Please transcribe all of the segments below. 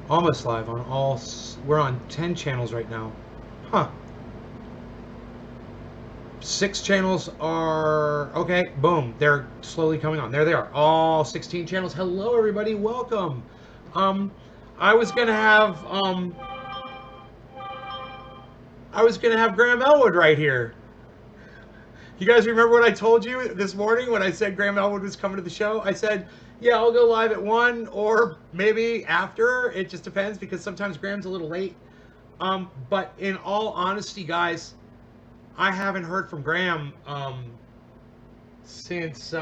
Almost live on all. We're on 10 channels right now. Huh. 6 channels are okay. Boom. They're slowly coming on. There they are. All 16 channels. Hello, everybody. Welcome. Um, I was gonna have Graham Elwood right here. You guys remember what I told you this morning when I said Graham Elwood was coming to the show? I said, yeah, I'll go live at 1 or maybe after. It just depends because sometimes Graham's a little late. But in all honesty, guys, I haven't heard from Graham since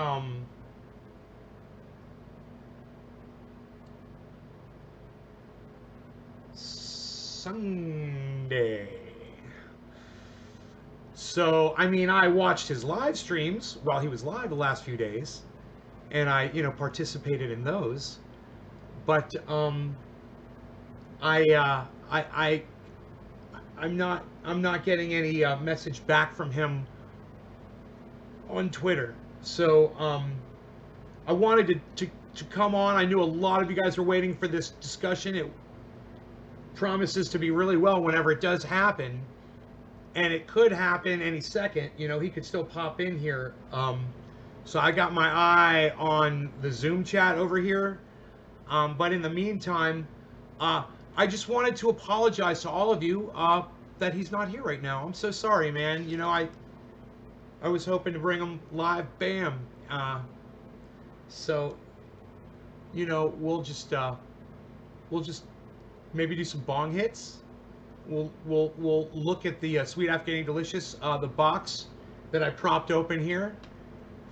Sunday. So, I mean, I watched his live streams while he was live the last few days, and I, participated in those. But I, uh, I, I, I'm not getting any message back from him on Twitter. So, I wanted to come on. I knew a lot of you guys were waiting for this discussion. It promises to be really well whenever it does happen. And it could happen any second. He could still pop in here. So I got my eye on the Zoom chat over here. But in the meantime, I just wanted to apologize to all of you that he's not here right now. I'm so sorry, man. I was hoping to bring him live. Bam. So we'll just maybe do some bong hits. We'll look at the Sweet Afghani Delicious, the box that I propped open here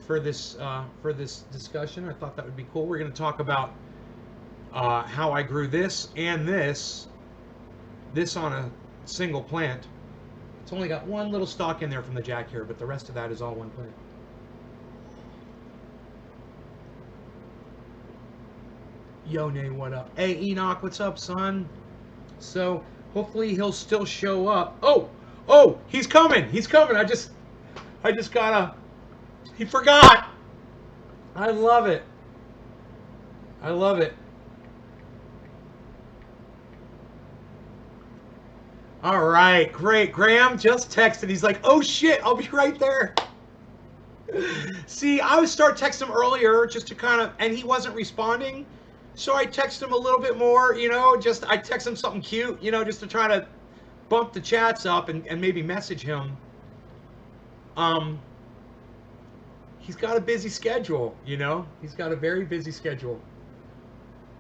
for this discussion. I thought that would be cool. We're going to talk about how I grew this and this on a single plant. It's only got one little stalk in there from the jack here, but the rest of that is all one plant. Yo, Nay, what up? Hey, Enoch, what's up, son? So hopefully he'll still show up. Oh, he's coming. He's coming. I just gotta. He forgot. I love it. I love it. All right, great. Graham just texted. He's like, oh shit, I'll be right there. See, I would start texting him earlier just to kind of, and he wasn't responding. So I text him a little bit more, I text him something cute, just to try to bump the chats up and maybe message him. He's got a busy schedule, he's got a very busy schedule.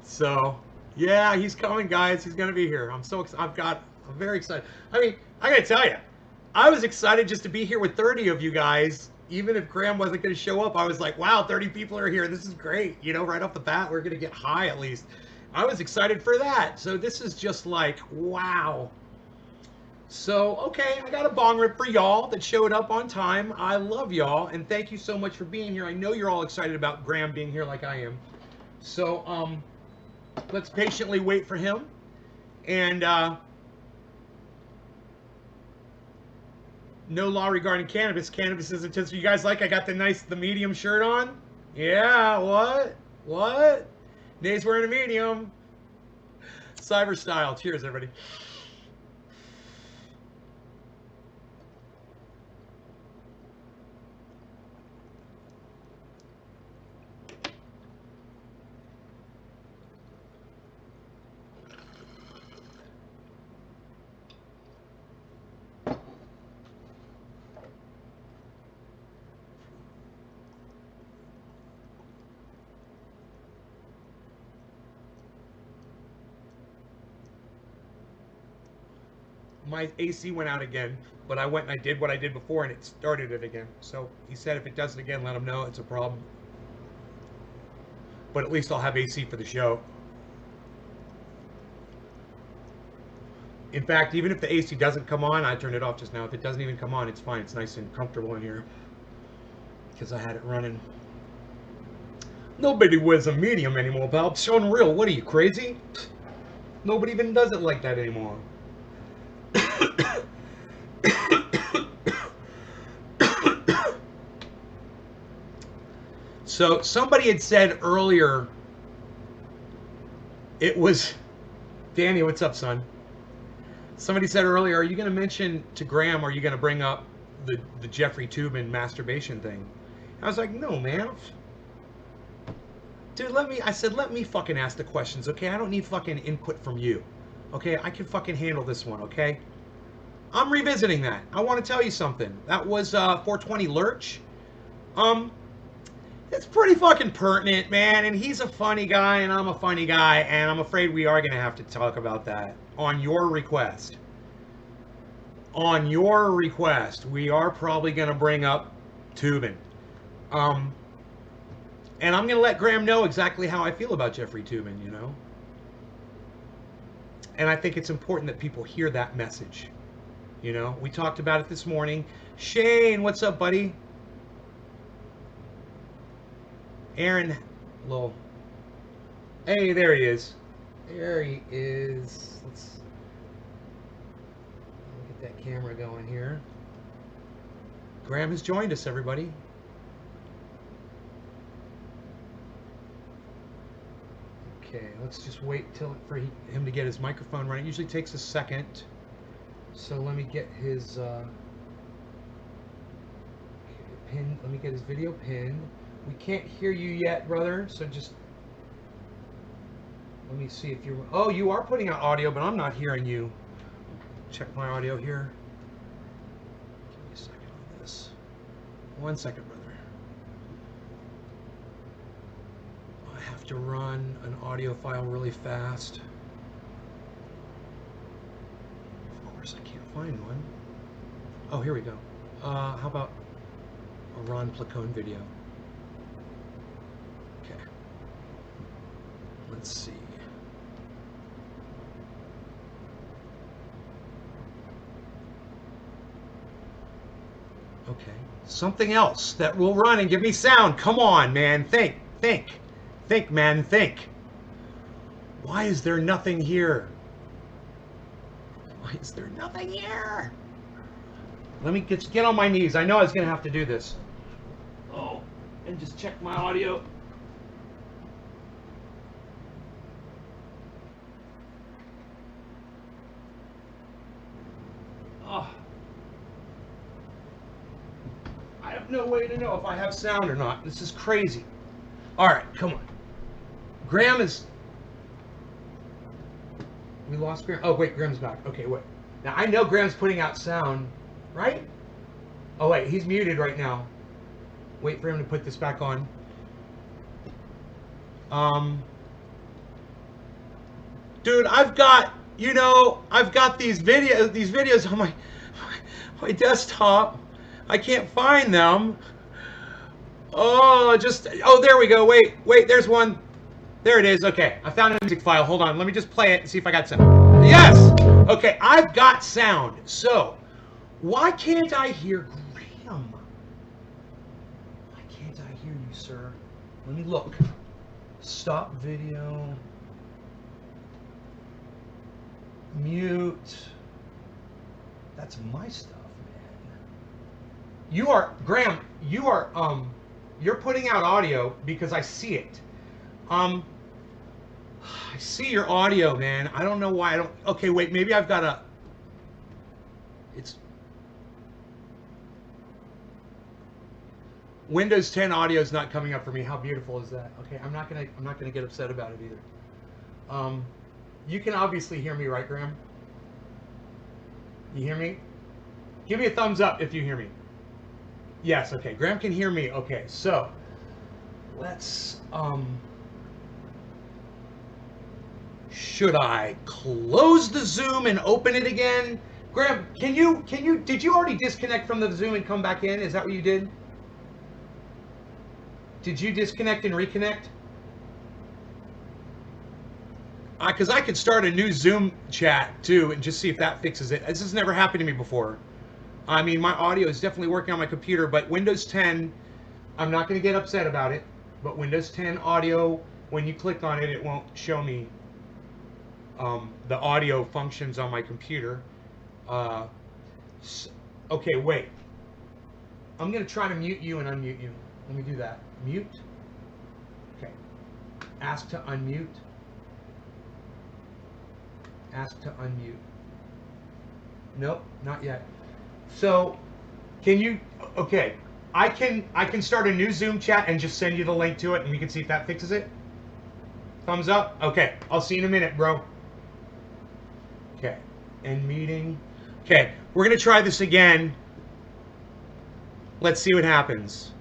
So yeah, he's coming, guys. He's gonna be here. I'm very excited. I mean, I gotta tell you, I was excited just to be here with 30 of you guys. Even if Graham wasn't going to show up, I was like, wow, 30 people are here. This is great. Right off the bat, we're going to get high at least. I was excited for that. So this is just like, wow. So, okay, I got a bong rip for y'all that showed up on time. I love y'all, and thank you so much for being here. I know you're all excited about Graham being here like I am. So, let's patiently wait for him. And, no law regarding cannabis. Cannabis is intense. You guys like I got the medium shirt on? Yeah, what? Nay's wearing a medium. Cyber style. Cheers, everybody. My AC went out again, but I went and I did what I did before and it started it again. So he said if it does it again, let him know it's a problem. But at least I'll have AC for the show. In fact, even if the AC doesn't come on, I turned it off just now. If it doesn't even come on, it's fine. It's nice and comfortable in here because I had it running. Nobody wears a medium anymore, pal. So unreal. What are you, crazy? Nobody even does it like that anymore. So somebody had said earlier it was Danny, what's up, son? Somebody said earlier, are you going to mention to Graham, are you going to bring up the Jeffrey Tubin masturbation thing? I was like, no, man. Dude, I said, let me fucking ask the questions, okay? I don't need fucking input from you. Okay? I can fucking handle this one, okay? I'm revisiting that. I want to tell you something. That was 420 Lurch. It's pretty fucking pertinent, man, and he's a funny guy, and I'm a funny guy, and I'm afraid we are going to have to talk about that on your request. On your request, we are probably going to bring up Tubin. And I'm going to let Graham know exactly how I feel about Jeffrey Tubin, you know? And I think it's important that people hear that message. You know, we talked about it this morning. Shane, what's up, buddy? Aaron, Lowell. Hey, there he is. There he is. Let's get that camera going here. Graham has joined us, everybody. Okay, let's just wait for him to get his microphone running. It usually takes a second. So let me get his pin. Let me get his video pinned. We can't hear you yet, brother. So just let me see if you're. Oh, you are putting out audio, but I'm not hearing you. Check my audio here. Give me a second on this. 1 second, brother. I have to run an audio file really fast. Of course, I can't find one. Oh, here we go. How about a Ron Placone video? Okay. Let's see. Okay. Something else that will run and give me sound. Come on, man. Think, man, think. Why is there nothing here? Why is there nothing here? Let me get on my knees. I know I was going to have to do this. Oh, and just check my audio. Oh. I have no way to know if I have sound or not. This is crazy. All right, come on. Graham is... We lost Graham. Oh, wait, Graham's back. Okay, wait. Now, I know Graham's putting out sound, right? Oh, wait, he's muted right now. Wait for him to put this back on. Dude, I've got these videos on my desktop. I can't find them. Oh, there we go. Wait, there's one. There it is. Okay, I found a music file. Hold on. Let me just play it and see if I got sound. Yes! Okay, I've got sound. So, why can't I hear Graham? Why can't I hear you, sir? Let me look. Stop video. Mute. That's my stuff, man. Graham, you're putting out audio because I see it. I see your audio, man. I don't know why I don't. Okay, wait. Maybe I've got a. It's Windows 10 audio is not coming up for me. How beautiful is that? Okay, I'm not gonna get upset about it either. You can obviously hear me, right, Graham? You hear me? Give me a thumbs up if you hear me. Yes. Okay. Graham can hear me. Okay. So let's. Should I close the Zoom and open it again? Graham, did you already disconnect from the Zoom and come back in? Is that what you did? Did you disconnect and reconnect? Because I could start a new Zoom chat too and just see if that fixes it. This has never happened to me before. I mean, my audio is definitely working on my computer, but Windows 10, I'm not going to get upset about it, but Windows 10 audio, when you click on it, it won't show me the audio functions on my computer. Okay, wait. I'm going to try to mute you and unmute you. Let me do that. Mute. Okay. Ask to unmute. Ask to unmute. Nope, not yet. So, can you? Okay, I can start a new Zoom chat and just send you the link to it, and we can see if that fixes it. Thumbs up. Okay, I'll see you in a minute, bro. Okay, end meeting. Okay, we're gonna try this again. Let's see what happens.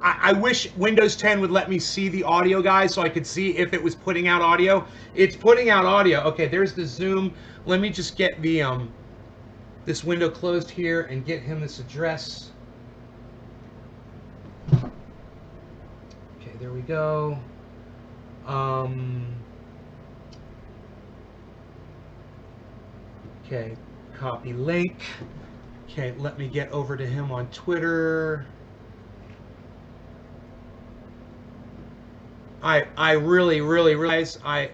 I wish Windows 10 would let me see the audio, guys, so I could see if it was putting out audio. It's putting out audio. Okay, there's the Zoom. Let me just get the this window closed here and get him this address. Okay, there we go. Okay, copy link. Okay, let me get over to him on Twitter. I really realize okay,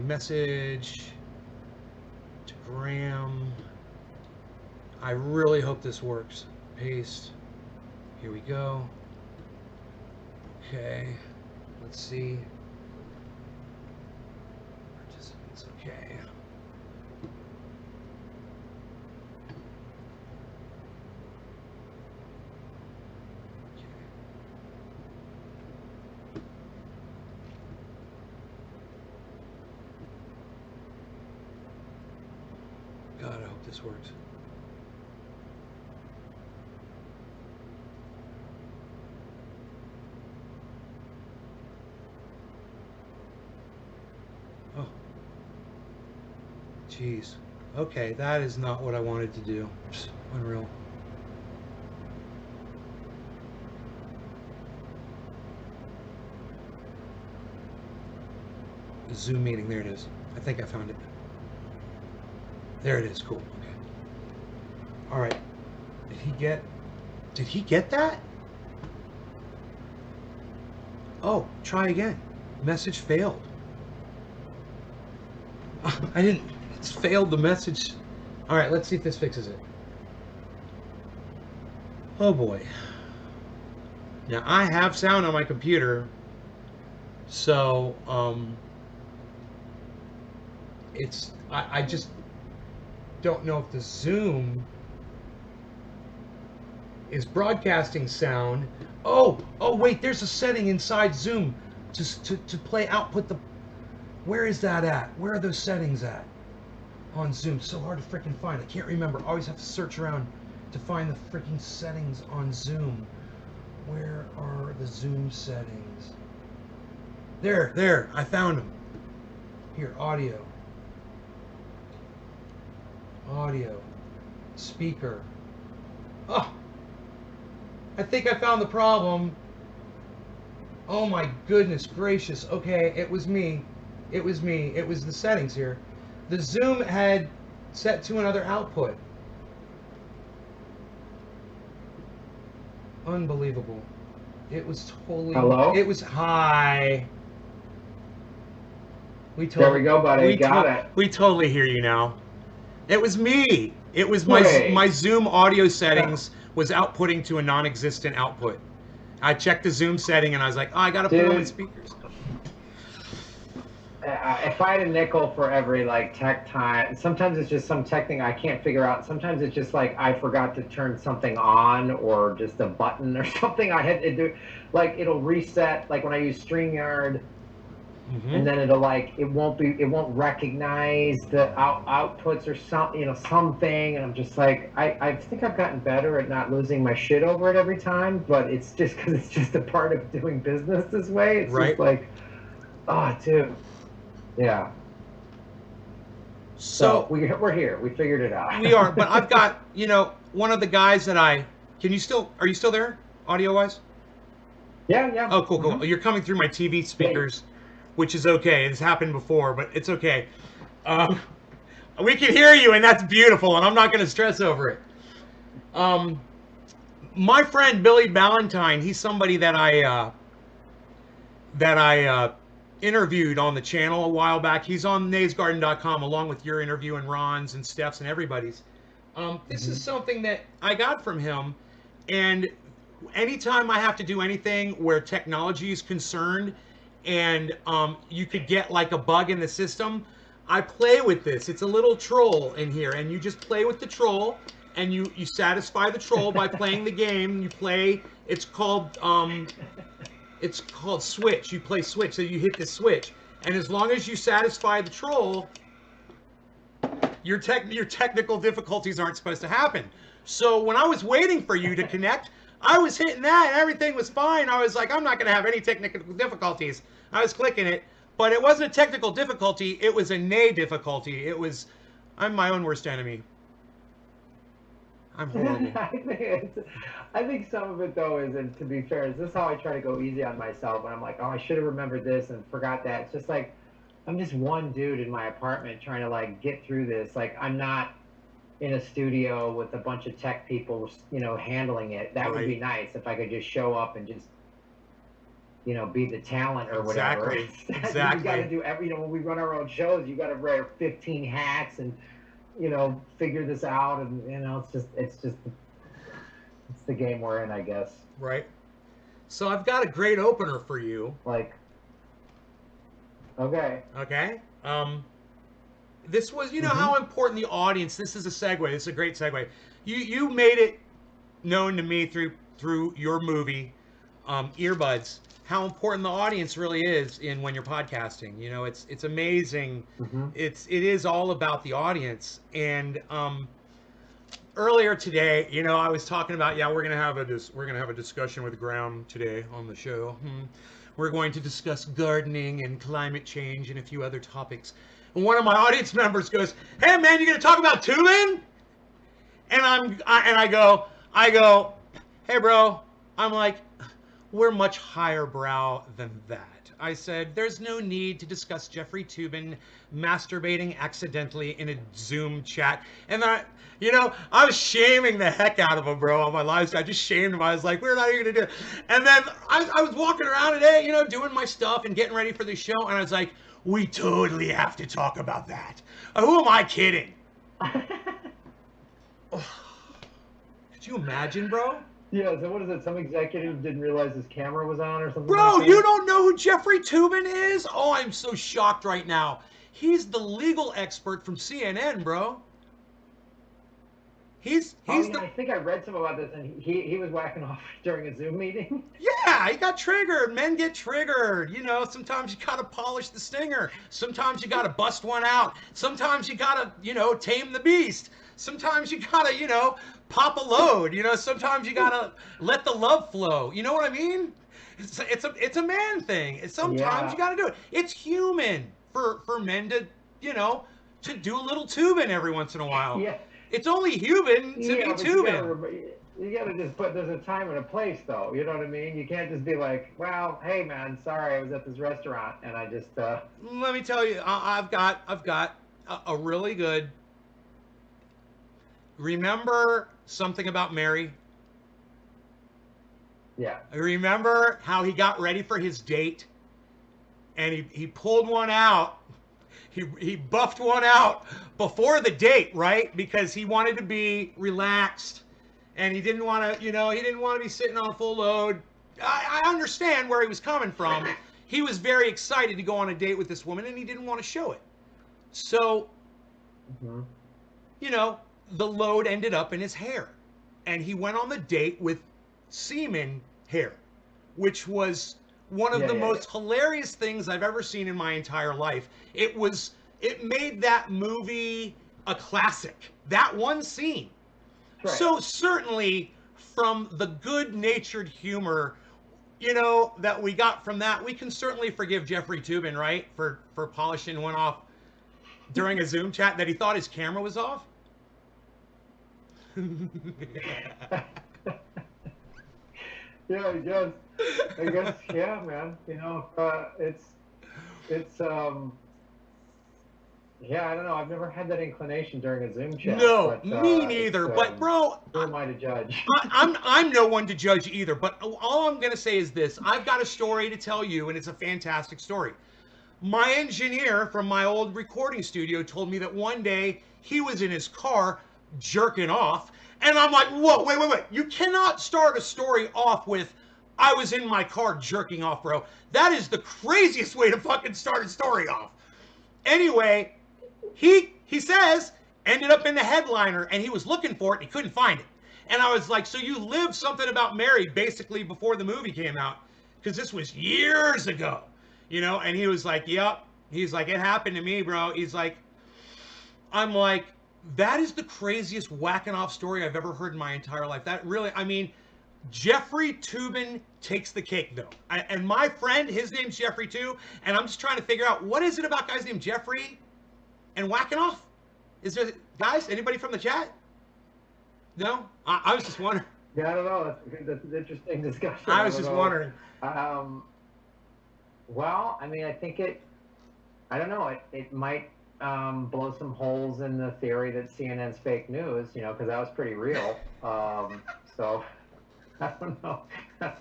message to Graham. I really hope this works. Paste. Here we go. Okay, let's see. Participants, okay. God, I hope this works. Oh. Jeez. Okay, that is not what I wanted to do. Psst, unreal. The Zoom meeting, there it is. I think I found it. There it is. Cool. Okay. All right. Did he get that? Oh, try again. Message failed. I didn't. It's failed the message. All right. Let's see if this fixes it. Oh boy. Now I have sound on my computer, so it's I just don't know if the Zoom is broadcasting sound. Oh wait, there's a setting inside Zoom to play output the. Where is that at? Where are those settings at on Zoom? So hard to freaking find. I can't remember. I always have to search around to find the freaking settings on Zoom. Where are the Zoom settings? There, I found them. Here, audio, speaker. Oh, I think I found the problem. Oh my goodness gracious. Okay, it was me. It was the settings here. The Zoom had set to another output. Unbelievable. It was totally. Hello? It was hi. There we go, buddy. Got it. We totally hear you now. It was me. It was my Zoom audio settings was outputting to a non-existent output. I checked the Zoom setting and I was like, oh, I gotta put on speakers. If I had a nickel for every tech time, sometimes it's just some tech thing I can't figure out. Sometimes it's just I forgot to turn something on or just a button or something I had to do. It'll reset when I use StreamYard. Mm-hmm. And then it'll it won't recognize the outputs or something, and I'm just I think I've gotten better at not losing my shit over it every time, but it's just because it's just a part of doing business this way. It's right. Just oh dude, yeah. So we're here. We figured it out. We are, but I've got one of the guys that are you still there audio wise? Yeah. Oh cool. Mm-hmm. You're coming through my TV speakers. Yeah. Which is okay. It's happened before, but it's okay. We can hear you, and that's beautiful, and I'm not going to stress over it. My friend Billy Ballantyne, he's somebody that I interviewed on the channel a while back. He's on naysgarden.com along with your interview and Ron's and Steph's and everybody's. This is something that I got from him, and anytime I have to do anything where technology is concerned, and you could get like a bug in the system. I play with this. It's a little troll in here, and you just play with the troll, and you satisfy the troll by playing the game. You play. It's called Switch. You play Switch, so you hit the switch, and as long as you satisfy the troll, your technical difficulties aren't supposed to happen. So when I was waiting for you to connect, I was hitting that, and everything was fine. I was like, I'm not going to have any technical difficulties. I was clicking it, but it wasn't a technical difficulty. It was a nay difficulty. I'm my own worst enemy. I'm horrible. I think some of it though is, and to be fair, is this how I try to go easy on myself when I'm like, oh, I should have remembered this and forgot that. It's just like I'm just one dude in my apartment trying to like get through this. Like I'm not in a studio with a bunch of tech people, handling it. That would be nice if I could just show up and just, be the talent or whatever. Exactly. You got to do when we run our own shows, you got to wear 15 hats and, figure this out. And, it's the game we're in, I guess. Right. So I've got a great opener for you. Like, okay. Okay. This was, how important the audience. This is a segue. This is a great segue. You made it known to me through your movie, Earbuds, how important the audience really is in when you're podcasting. It's amazing. Mm-hmm. It is all about the audience. And earlier today, I was talking about, we're gonna have a discussion with Graham today on the show. We're going to discuss gardening and climate change and a few other topics. And one of my audience members goes, "Hey man, you gonna talk about tubing?" And I go, "Hey bro," I'm like, "We're much higher brow than that." I said, "There's no need to discuss Jeffrey Toobin masturbating accidentally in a Zoom chat." And I was shaming the heck out of him, bro, on my live stream. I just shamed him. I was like, "We're not even gonna do it." And then I was walking around today, doing my stuff and getting ready for the show, and I was like, "We totally have to talk about that." Who am I kidding? Could you imagine, bro? Yeah, so what is it? Some executive didn't realize his camera was on or something? Bro, like that? You don't know who Jeffrey Toobin is? Oh, I'm so shocked right now. He's the legal expert from CNN, bro. I think I read some about this, and he was whacking off during a Zoom meeting. Yeah, he got triggered. Men get triggered. Sometimes you gotta polish the stinger. Sometimes you gotta bust one out. Sometimes you gotta, tame the beast. Sometimes you gotta, pop a load. Sometimes you gotta let the love flow. You know what I mean? It's a man thing. Sometimes you gotta do it. It's human for men to, to do a little tubing every once in a while. Yeah. It's only human to be tubing. You gotta just there's a time and a place, though. You know what I mean? You can't just be like, "Well, hey man, sorry, I was at this restaurant and I just." Let me tell you, I've got a really good. Remember Something About Mary? Yeah. Remember how he got ready for his date, and he pulled one out. He buffed one out before the date, right? Because he wanted to be relaxed, and he didn't want to, he didn't want to be sitting on a full load. I understand where he was coming from. He was very excited to go on a date with this woman, and he didn't want to show it. So, the load ended up in his hair, and he went on the date with semen hair, which was one of the most hilarious things I've ever seen in my entire life. It made that movie a classic. That one scene. Right. So certainly from the good-natured humor, that we got from that, we can certainly forgive Jeffrey Toobin, right? For polishing one off during a Zoom chat that he thought his camera was off. Yeah, I guess, yeah, man. Yeah, I don't know. I've never had that inclination during a Zoom chat. No, me neither. But bro, who am I to judge? I'm no one to judge either. But all I'm gonna say is this: I've got a story to tell you, and it's a fantastic story. My engineer from my old recording studio told me that one day he was in his car jerking off, and I'm like, whoa, wait. You cannot start a story off with I was in my car jerking off, bro. That is the craziest way to fucking start a story off. Anyway, he says ended up in the headliner, and he was looking for it and he couldn't find it. And I was like, so you lived something about Mary basically before the movie came out, because this was years ago, you know? And he was like, yep. He's like, it happened to me, bro. He's like, I'm like, that is the craziest whacking off story I've ever heard in my entire life. That really, I mean, Jeffrey Toobin takes the cake, though. And my friend, his name's Jeffrey too, and I'm just trying to figure out, what is it about guys named Jeffrey and whacking off? Is there, guys, anybody from the chat? No? I was just wondering. Yeah, I don't know. That's an interesting discussion. I was just wondering. Well, I mean, I think I don't know, it might blow some holes in the theory that CNN's fake news, you know, because that was pretty real. So, I don't know. I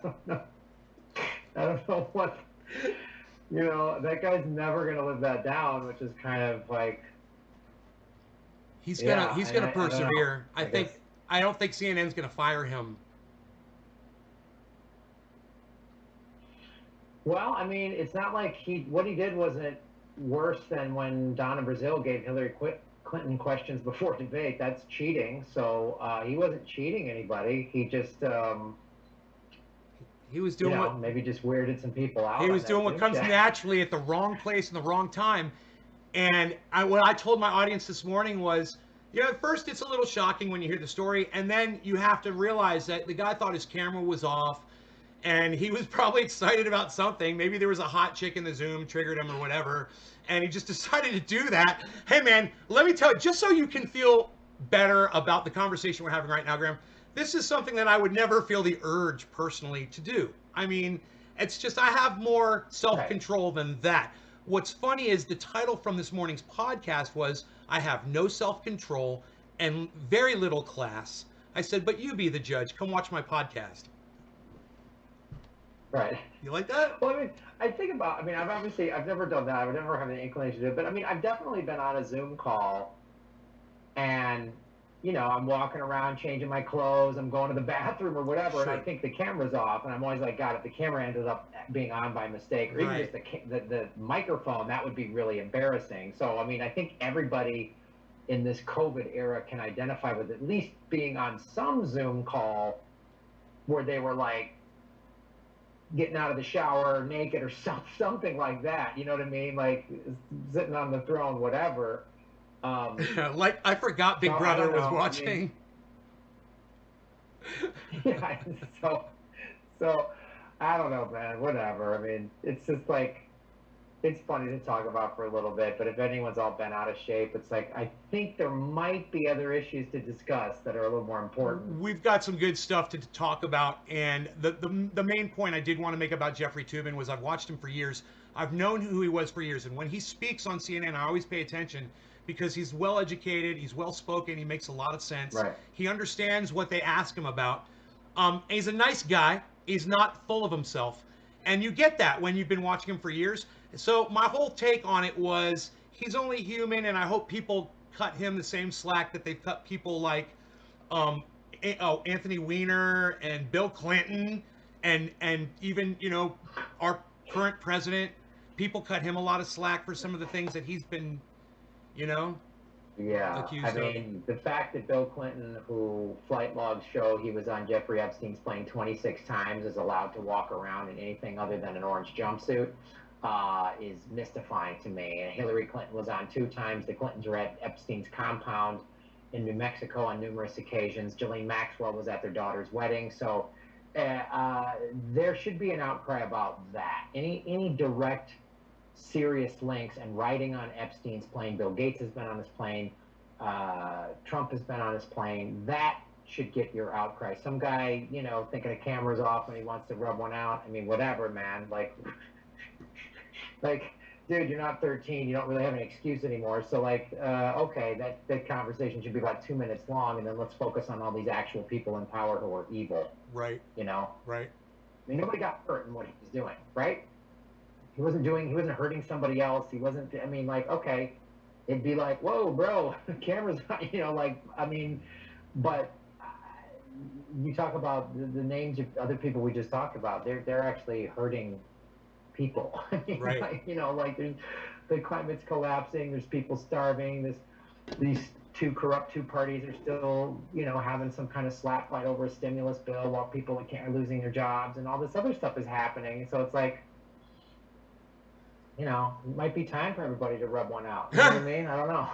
don't know what, you know, that guy's never going to live that down, which is kind of like. He's gonna persevere. I don't think CNN's gonna fire him. Well, I mean, it's not like what he did wasn't worse than when Donna Brazile gave Hillary Clinton questions before debate. That's cheating. So he wasn't cheating anybody. He just he was doing what maybe just weirded some people out. He was doing what comes naturally at the wrong place in the wrong time. And what I told my audience this morning was, you know, at first it's a little shocking when you hear the story, and then you have to realize that the guy thought his camera was off, and he was probably excited about something. Maybe there was a hot chick in the Zoom, triggered him or whatever, and he just decided to do that. Hey, man, let me tell you, just so you can feel better about the conversation we're having right now, Graham, this is something that I would never feel the urge personally to do. I mean, it's just I have more self-control than that. What's funny is the title from this morning's podcast was, I have no self-control and very little class. I said, but you be the judge. Come watch my podcast. Right. You like that? Well, I mean, I've never done that. I would never have an inclination to do it. But I mean, I've definitely been on a Zoom call and, you know, I'm walking around changing my clothes. I'm going to the bathroom or whatever. Sure. And I think the camera's off. And I'm always like, God, if the camera ended up being on by mistake, or even just the microphone, that would be really embarrassing. So, I mean, I think everybody in this COVID era can identify with at least being on some Zoom call where they were like, getting out of the shower naked or something like that, you know what I mean? Like sitting on the throne, whatever. Like I forgot Big Brother was watching. I mean, yeah, so I don't know, man. Whatever. I mean, it's just like it's funny to talk about for a little bit, but if anyone's all bent out of shape, it's like I think there might be other issues to discuss that are a little more important. We've got some good stuff to talk about, and the main point I did want to make about Jeffrey Toobin was I've watched him for years. I've known who he was for years, and when he speaks on CNN, I always pay attention because he's well educated, he's well spoken, he makes a lot of sense. Right. He understands what they ask him about. He's a nice guy. He's not full of himself. And you get that when you've been watching him for years. So my whole take on it was he's only human, and I hope people cut him the same slack that they've cut people like Anthony Weiner and Bill Clinton and even, you know, our current president. People cut him a lot of slack for some of the things that he's been, you know, accused of. I mean, the fact that Bill Clinton, who flight logs show he was on Jeffrey Epstein's plane 26 times, is allowed to walk around in anything other than an orange jumpsuit is mystifying to me. And Hillary Clinton was on 2 times. The Clintons were at Epstein's compound in New Mexico on numerous occasions. Ghislaine Maxwell was at their daughter's wedding. So there should be an outcry about that. Any direct serious links and writing on Epstein's plane. Bill Gates has been on his plane. Trump has been on his plane. That should get your outcry. Some guy, you know, thinking a camera's off when he wants to rub one out. I mean, whatever, man. Like, dude, you're not 13. You don't really have an excuse anymore. So, like, okay, that conversation should be about 2 minutes long, and then let's focus on all these actual people in power who are evil. Right. You know? Right. I mean, nobody got hurt in what he was doing, right? He wasn't hurting somebody else. He wasn't, I mean, like, okay, it'd be like, whoa, bro, the camera's on, you know, like, I mean, but you talk about the names of other people we just talked about. They're actually hurting people. I mean, Right. like, like there's the climate's collapsing. There's people starving. These two parties are still, having some kind of slap fight over a stimulus bill while people are losing their jobs, and all this other stuff is happening. So it's like, it might be time for everybody to rub one out. You know what I mean? I don't know.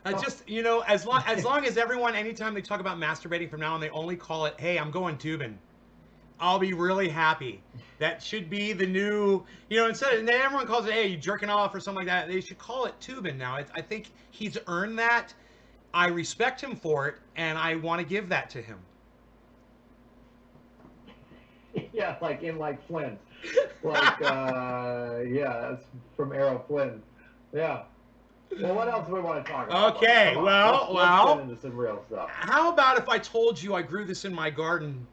I just, as long as everyone, anytime they talk about masturbating from now on, they only call it, "Hey, I'm going tubing." I'll be really happy. That should be the new, instead of, and then everyone calls it, "Hey, you jerking off" or something like that. They should call it tubing now. I think he's earned that. I respect him for it, and I want to give that to him. Yeah, like Flynn. Like, yeah, that's from Arrow Flynn. Yeah. Well, what else do we want to talk about? Okay, Come on, let's get into some real stuff. How about if I told you I grew this in my garden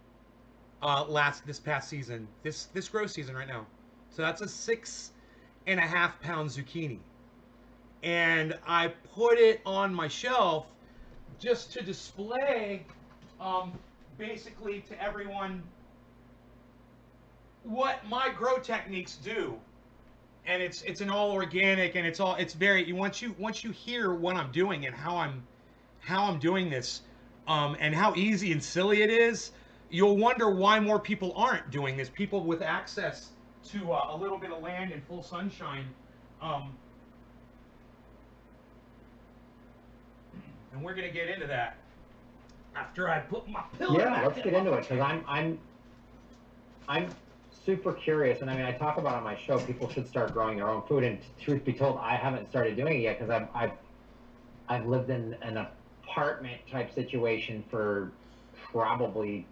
this past season, this grow season right now. So that's a 6.5 pound zucchini, and I put it on my shelf just to display, basically to everyone what my grow techniques do. And it's an all organic, and it's very, once you hear what I'm doing and how I'm doing this, and how easy and silly it is, you'll wonder why more people aren't doing this. People with access to a little bit of land and full sunshine, and we're gonna get into that after I put my pillow Yeah, back. let's get into it, because I'm super curious, and I mean, I talk about on my show, people should start growing their own food. And truth be told, I haven't started doing it yet, because I've lived in an apartment type situation for probably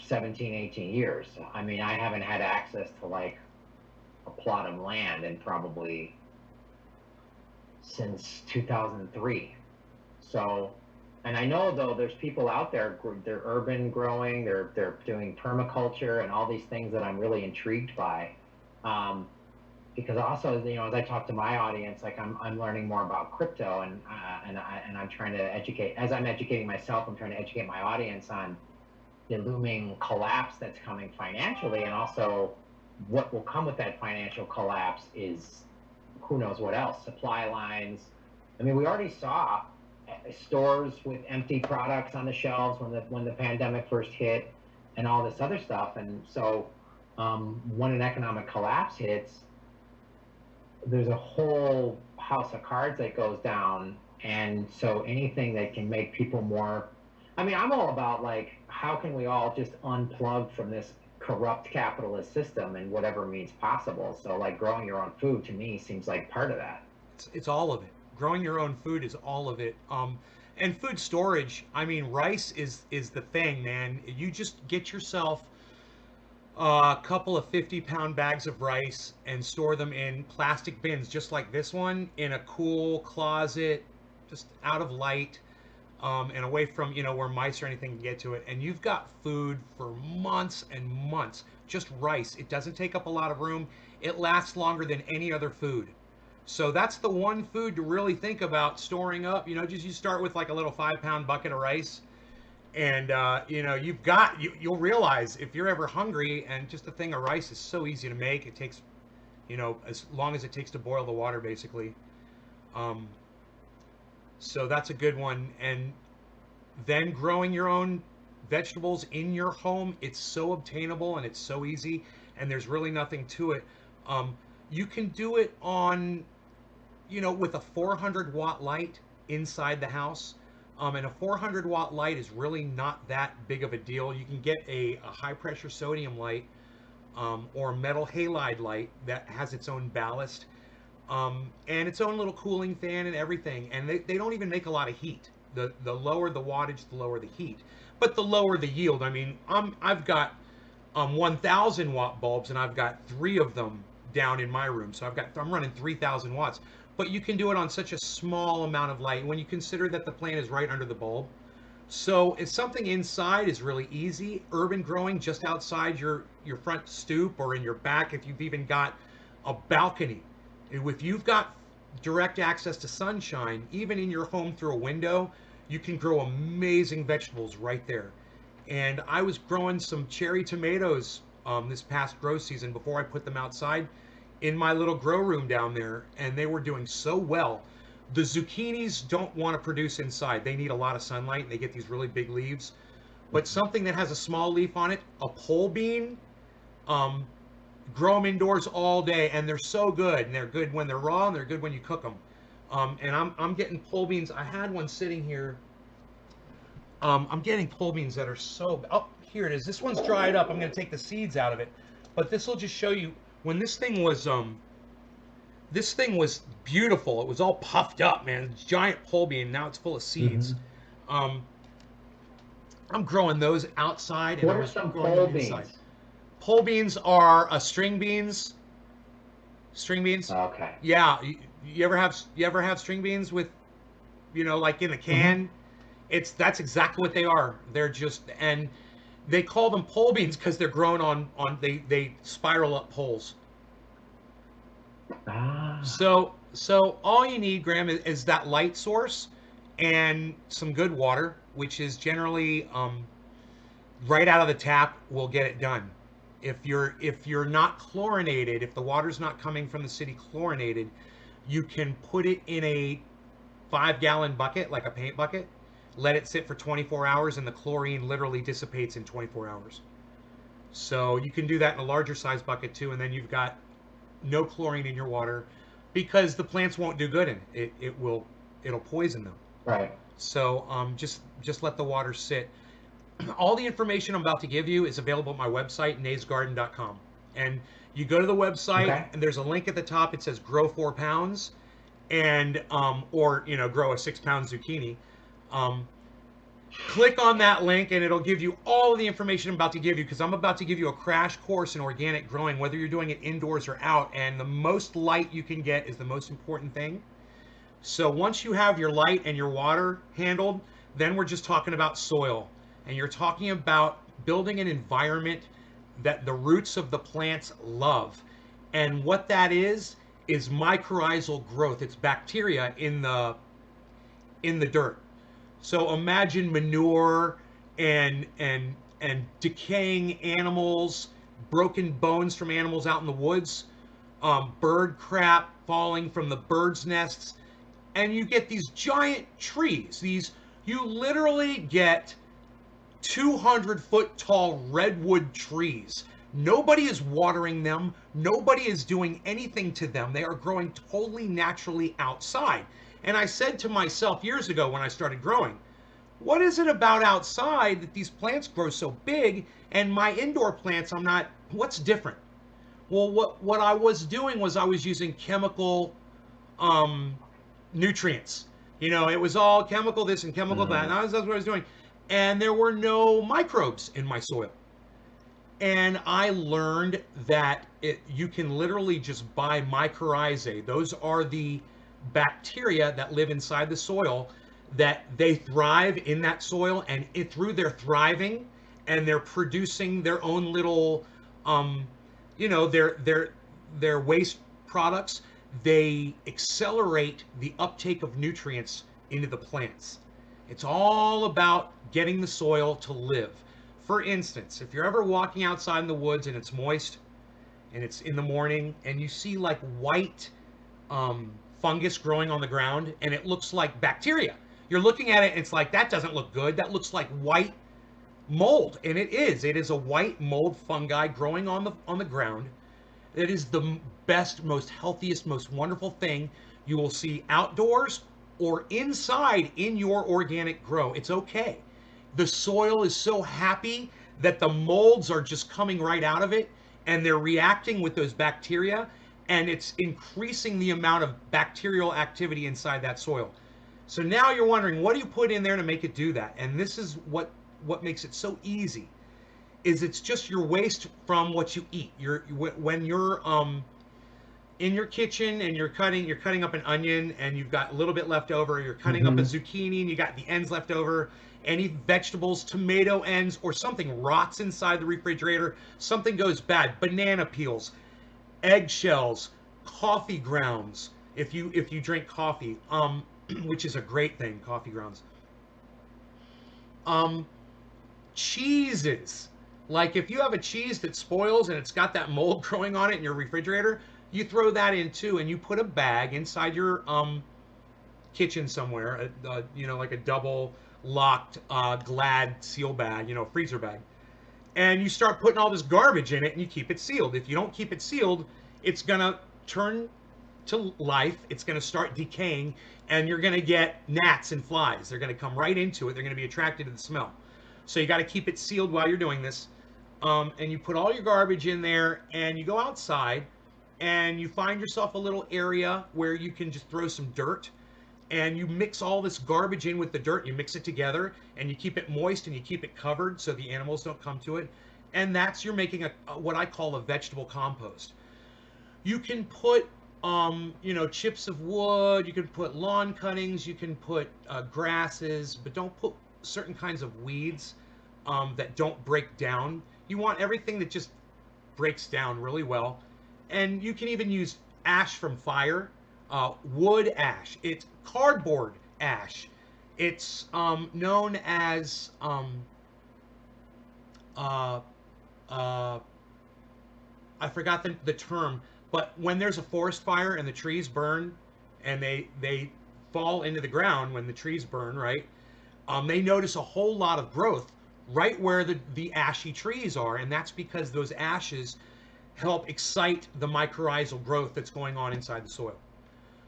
17, 18 years. I mean, I haven't had access to like a plot of land in probably since 2003. So, and I know though there's people out there, they're urban growing, they're doing permaculture and all these things that I'm really intrigued by. Because also, as I talk to my audience, like I'm learning more about crypto, and I'm trying to educate. As I'm educating myself, I'm trying to educate my audience on the looming collapse that's coming financially, and also what will come with that financial collapse is who knows what else. Supply lines. I mean, we already saw stores with empty products on the shelves when the pandemic first hit, and all this other stuff. And so, when an economic collapse hits, there's a whole house of cards that goes down. And so anything that can make people more, I mean, I'm all about like, how can we all just unplug from this corrupt capitalist system in whatever means possible? So like growing your own food to me seems like part of that. It's all of it. Growing your own food is all of it. And food storage. I mean, rice is the thing, man. You just get yourself a couple of 50-pound bags of rice and store them in plastic bins, just like this one, in a cool closet, just out of light, and away from where mice or anything can get to it. And you've got food for months and months. Just rice. It doesn't take up a lot of room. It lasts longer than any other food. So that's the one food to really think about storing up. Just you start with like a little 5-pound bucket of rice, and you'll realize if you're ever hungry, and just a thing of rice is so easy to make. It takes as long as it takes to boil the water, basically. Um, so that's a good one. And then growing your own vegetables in your home, it's so obtainable and it's so easy, and there's really nothing to it. You can do it on with a 400-watt light inside the house. And a 400-watt light is really not that big of a deal. You can get a high-pressure sodium light, or a metal halide light that has its own ballast, and its own little cooling fan and everything. And they don't even make a lot of heat. The lower the wattage, the lower the heat, but the lower the yield. I mean, I've got 1,000-watt bulbs, and I've got 3 of them down in my room. So I'm running 3,000 watts. But you can do it on such a small amount of light when you consider that the plant is right under the bulb. So if something inside is really easy, urban growing just outside your front stoop, or in your back, if you've even got a balcony, if you've got direct access to sunshine, even in your home through a window, You can grow amazing vegetables right there. And I was growing some cherry tomatoes this past grow season before I put them outside in my little grow room down there, and they were doing so well. The zucchinis don't want to produce inside. They need a lot of sunlight, and they get these really big leaves. But something that has a small leaf on it, a pole bean, um, grow them indoors all day, and they're so good. And they're good when they're raw, and they're good when you cook them. And I'm getting pole beans. I had one sitting here. I'm getting pole beans that are so. Oh, here it is. This one's dried up. I'm going to take the seeds out of it, but this will just show you when this thing was beautiful. It was all puffed up, man. Giant pole bean. Now it's full of seeds. Um, I'm growing those outside, and What I are was some growing pole them inside. beans? Pole beans are string beans. String beans. Okay. Yeah. You ever have string beans with, like in a can? That's exactly what they are. They're just, and they call them pole beans because they're grown on they spiral up poles. Ah. So all you need, Graham, is that light source and some good water, which is generally right out of the tap will get it done. If you're not chlorinated, if the water's not coming from the city chlorinated, you can put it in a 5-gallon bucket, like a paint bucket, let it sit for 24 hours, and the chlorine literally dissipates in 24 hours. So you can do that in a larger size bucket too, and then you've got no chlorine in your water because the plants won't do good in it. It'll poison them. Right. So just let the water sit. All the information I'm about to give you is available at my website, naysgarden.com. And you go to the website, Okay. and there's a link at the top. It says grow 4 pounds, and or grow a 6-pound zucchini. Um, Click on that link, and it'll give you all of the information I'm about to give you, because I'm about to give you a crash course in organic growing, whether you're doing it indoors or out. And the most light you can get is the most important thing. So once you have your light and your water handled, then we're just talking about soil. And you're talking about building an environment that the roots of the plants love. And what that is mycorrhizal growth. It's bacteria in the dirt. So imagine manure and decaying animals, broken bones from animals out in the woods, bird crap falling from the birds' nests, and you get these giant trees. You literally get 200-foot tall redwood trees. Nobody is watering them. Nobody is doing anything to them. They are growing totally naturally outside. And I said to myself years ago when I started growing, what is it about outside that these plants grow so big and my indoor plants what's different? Well, what I was doing was I was using chemical nutrients. It was all chemical this and chemical that, and that's what I was doing. And there were no microbes in my soil. And I learned that you can literally just buy mycorrhizae. Those are the bacteria that live inside the soil, that they thrive in that soil, and through their thriving, and they're producing their own little, their waste products. They accelerate the uptake of nutrients into the plants. It's all about getting the soil to live. For instance, if you're ever walking outside in the woods and it's moist and it's in the morning and you see like white fungus growing on the ground and it looks like bacteria, you're looking at it and it's like, that doesn't look good. That looks like white mold. And it is a white mold fungi growing on the ground. It is the best, most healthiest, most wonderful thing you will see outdoors or inside in your organic grow. It's okay. The soil is so happy that the molds are just coming right out of it, and they're reacting with those bacteria, and it's increasing the amount of bacterial activity inside that soil. So now you're wondering, what do you put in there to make it do that? And this is what makes it so easy. Is it's just your waste from what you eat. When you're in your kitchen and you're cutting up an onion and you've got a little bit left over, you're cutting up a zucchini and you got the ends left over, any vegetables, tomato ends, or something rots inside the refrigerator, something goes bad, banana peels, eggshells, coffee grounds, if you drink coffee, which is a great thing, coffee grounds. Um, cheeses. Like if you have a cheese that spoils and it's got that mold growing on it in your refrigerator, you throw that in too, and you put a bag inside your kitchen somewhere, like a double locked Glad seal bag, freezer bag, and you start putting all this garbage in it, and you keep it sealed. If you don't keep it sealed, it's gonna turn to life. It's gonna start decaying, and you're gonna get gnats and flies. They're gonna come right into it. They're gonna be attracted to the smell. So you got to keep it sealed while you're doing this. And you put all your garbage in there, and you go outside, and you find yourself a little area where you can just throw some dirt, and you mix all this garbage in with the dirt. You mix it together, and you keep it moist, and you keep it covered so the animals don't come to it. And you're making what I call a vegetable compost. You can put chips of wood, you can put lawn cuttings, you can put grasses, but don't put certain kinds of weeds that don't break down. You want everything that just breaks down really well. And you can even use ash from fire, wood ash. It's cardboard ash. It's known as uh, uh, I forgot the term, but when there's a forest fire and the trees burn, and they fall into the ground when the trees burn, right? They notice a whole lot of growth right where the ashy trees are, and that's because those ashes help excite the mycorrhizal growth that's going on inside the soil.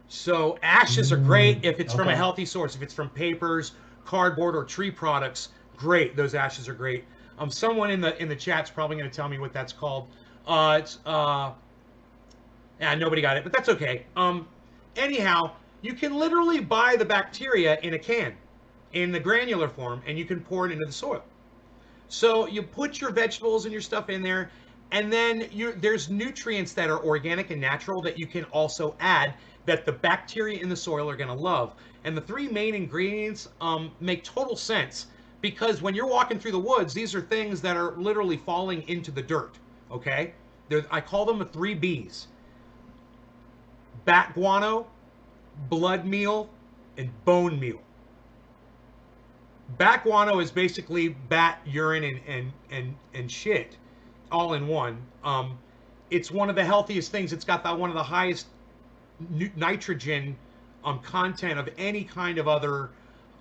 So ashes are great if it's from a Okay. healthy source. If it's from papers, cardboard, or tree products, great. Those ashes are great. Someone in the chat's probably going to tell me what that's called. It's Yeah, nobody got it, but that's okay. Anyhow, you can literally buy the bacteria in a can, in the granular form, and you can pour it into the soil. So you put your vegetables and your stuff in there, and then there's nutrients that are organic and natural that you can also add that the bacteria in the soil are going to love. And the three main ingredients make total sense because when you're walking through the woods, these are things that are literally falling into the dirt. Okay, I call them the three B's: bat guano, blood meal, and bone meal. Bat guano is basically bat urine and shit all in one. It's one of the healthiest things. It's got one of the highest nitrogen content of any kind of other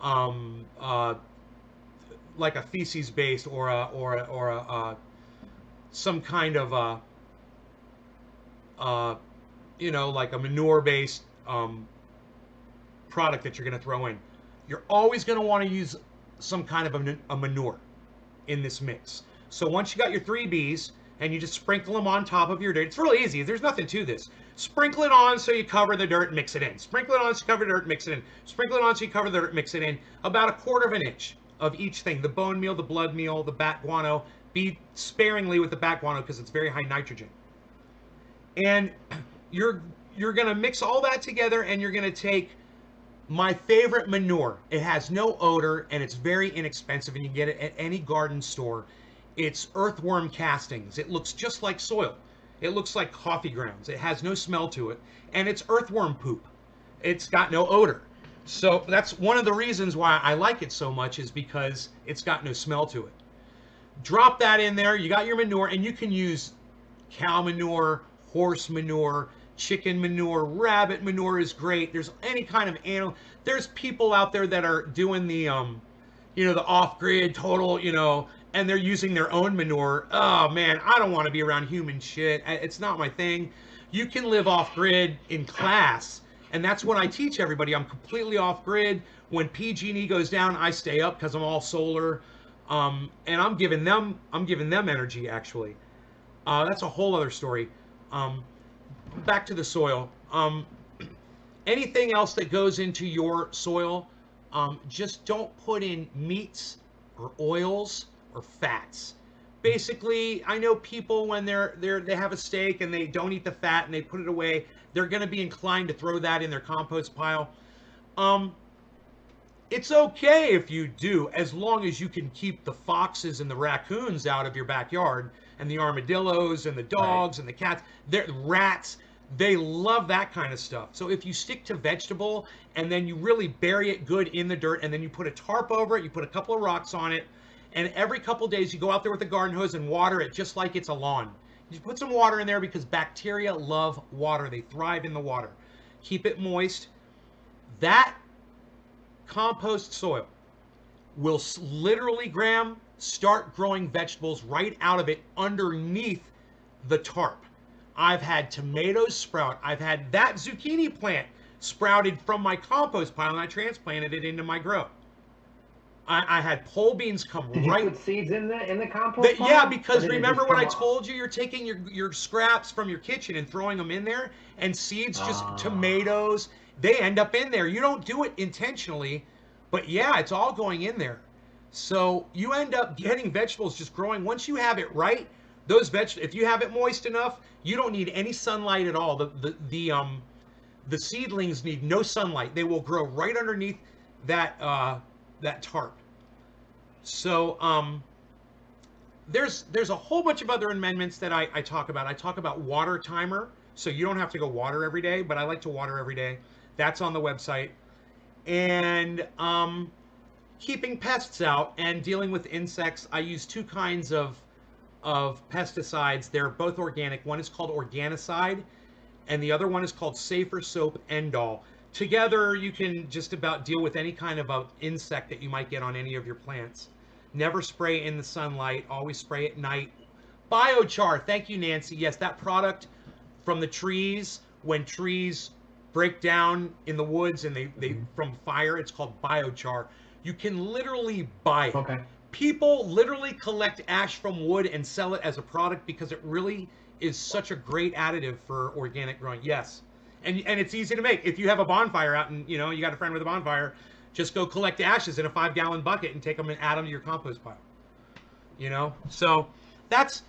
um, uh, like a feces based or some kind of like a manure based product that you're going to throw in. You're always going to want to use some kind of a manure in this mix. So once you got your three B's and you just sprinkle them on top of your dirt, it's really easy. There's nothing to this. Sprinkle it on so you cover the dirt, mix it in. Sprinkle it on so you cover the dirt, mix it in. Sprinkle it on so you cover the dirt, mix it in. About a quarter of an inch of each thing. The bone meal, the blood meal, the bat guano. Be sparingly with the bat guano because it's very high nitrogen. And you're gonna mix all that together, and you're gonna take my favorite manure. It has no odor and it's very inexpensive, and you get it at any garden store. It's earthworm castings. It looks just like soil. It looks like coffee grounds. It has no smell to it, and it's earthworm poop. It's got no odor. So that's one of the reasons why I like it so much, is because it's got no smell to it. Drop that in there. You got your manure, and you can use cow manure, horse manure, chicken manure, rabbit manure is great. There's any kind of animal. There's people out there that are doing the the off-grid total, and they're using their own manure. Oh man, I don't want to be around human shit. It's not my thing. You can live off-grid in class, and that's what I teach everybody. I'm completely off-grid. When PG&E goes down, I stay up because I'm all solar, and I'm giving them energy actually. That's a whole other story. Back to the soil. Anything else that goes into your soil, just don't put in meats or oils or fats. Basically, I know people when they have a steak and they don't eat the fat and they put it away, they're going to be inclined to throw that in their compost pile. Um, it's okay if you do, as long as you can keep the foxes and the raccoons out of your backyard, and the armadillos and the Right. dogs and the cats. They're rats. They love that kind of stuff. So if you stick to vegetable and then you really bury it good in the dirt and then you put a tarp over it, you put a couple of rocks on it, and every couple of days you go out there with a garden hose and water it just like it's a lawn. You put some water in there because bacteria love water. They thrive in the water. Keep it moist. That compost soil will literally, Graham, start growing vegetables right out of it underneath the tarp. I've had tomatoes sprout. I've had that zucchini plant sprouted from my compost pile, and I transplanted it into my grow. I had pole beans come Did you right. put seeds in the compost pile? Yeah, because Or did it remember just what I come up? told you? You're taking your scraps from your kitchen and throwing them in there, and seeds, just tomatoes, they end up in there. You don't do it intentionally, but yeah, it's all going in there. So you end up getting vegetables just growing. Once you have it right, those vegetables, if you have it moist enough, you don't need any sunlight at all. The seedlings need no sunlight. They will grow right underneath that tarp. So there's a whole bunch of other amendments that I talk about. I talk about water timer, so you don't have to go water every day, but I like to water every day. That's on the website. And keeping pests out and dealing with insects. I use two kinds of pesticides. They're both organic. One is called Organicide, and the other one is called Safer Soap Endol. Together, you can just about deal with any kind of a insect that you might get on any of your plants. Never spray in the sunlight. Always spray at night. Biochar. Thank you, Nancy. Yes, that product from the trees, when trees break down in the woods and they from fire, it's called biochar. You can literally buy it. Okay. People literally collect ash from wood and sell it as a product because it really is such a great additive for organic growing. Yes. And it's easy to make. If you have a bonfire out and you got a friend with a bonfire, just go collect ashes in a 5-gallon bucket and take them and add them to your compost pile. So that's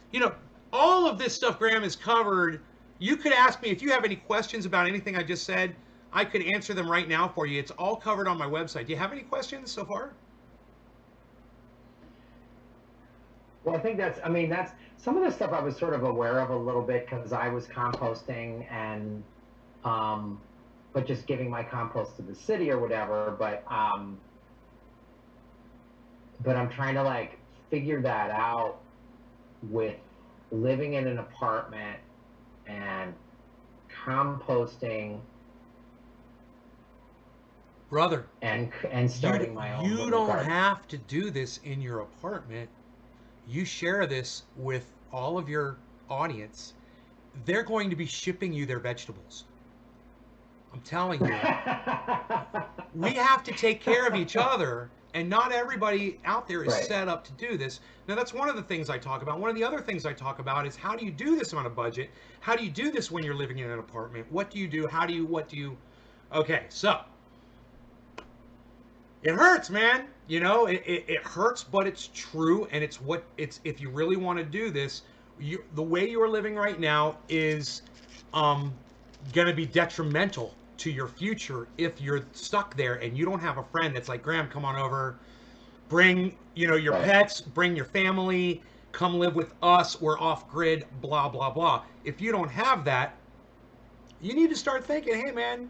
all of this stuff, Graham, is covered. You could ask me if you have any questions about anything I just said. I could answer them right now for you. It's all covered on my website. Do you have any questions so far? Well, I think that's some of the stuff I was sort of aware of a little bit because I was composting and, but just giving my compost to the city or whatever. But I'm trying to like figure that out with living in an apartment and composting. Brother, and starting my own. You don't garden. have to do this in your apartment. You share this with all of your audience. They're going to be shipping you their vegetables. I'm telling you. We have to take care of each other, and not everybody out there is set up to do this. Now, that's one of the things I talk about. One of the other things I talk about is how do you do this on a budget? How do you do this when you're living in an apartment? What do you do? What do you... Okay, so... It hurts, man. It hurts, but it's true, and it's if you really want to do this, the way you are living right now is going to be detrimental to your future if you're stuck there and you don't have a friend that's like, Graham, come on over, bring your pets, bring your family, come live with us, we're off grid, blah blah blah. If you don't have that, you need to start thinking, hey man,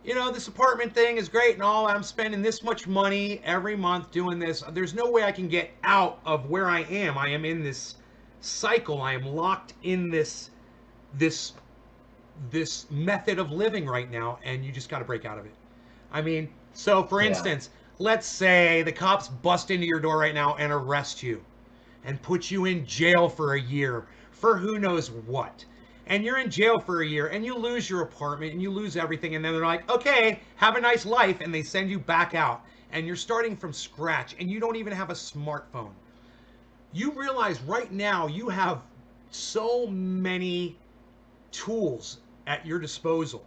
this apartment thing is great and all. I'm spending this much money every month doing this. There's no way I can get out of where I am. I am in this cycle. I am locked in this method of living right now, and you just got to break out of it. I mean, so for instance, let's say the cops bust into your door right now and arrest you and put you in jail for a year for who knows what. And you're in jail for a year and you lose your apartment and you lose everything, and then they're like, okay, have a nice life, and they send you back out and you're starting from scratch and you don't even have a smartphone. You realize right now you have so many tools at your disposal.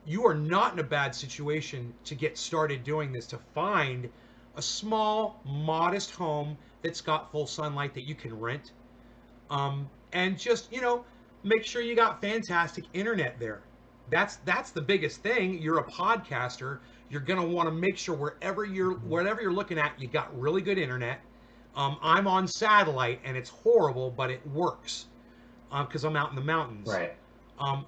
You are not in a bad situation to get started doing this, to find a small, modest home that's got full sunlight that you can rent, and just make sure you got fantastic internet there. That's the biggest thing. You're a podcaster. You're gonna want to make sure whatever you're looking at, you got really good internet. I'm on satellite and it's horrible, but it works because I'm out in the mountains. Right.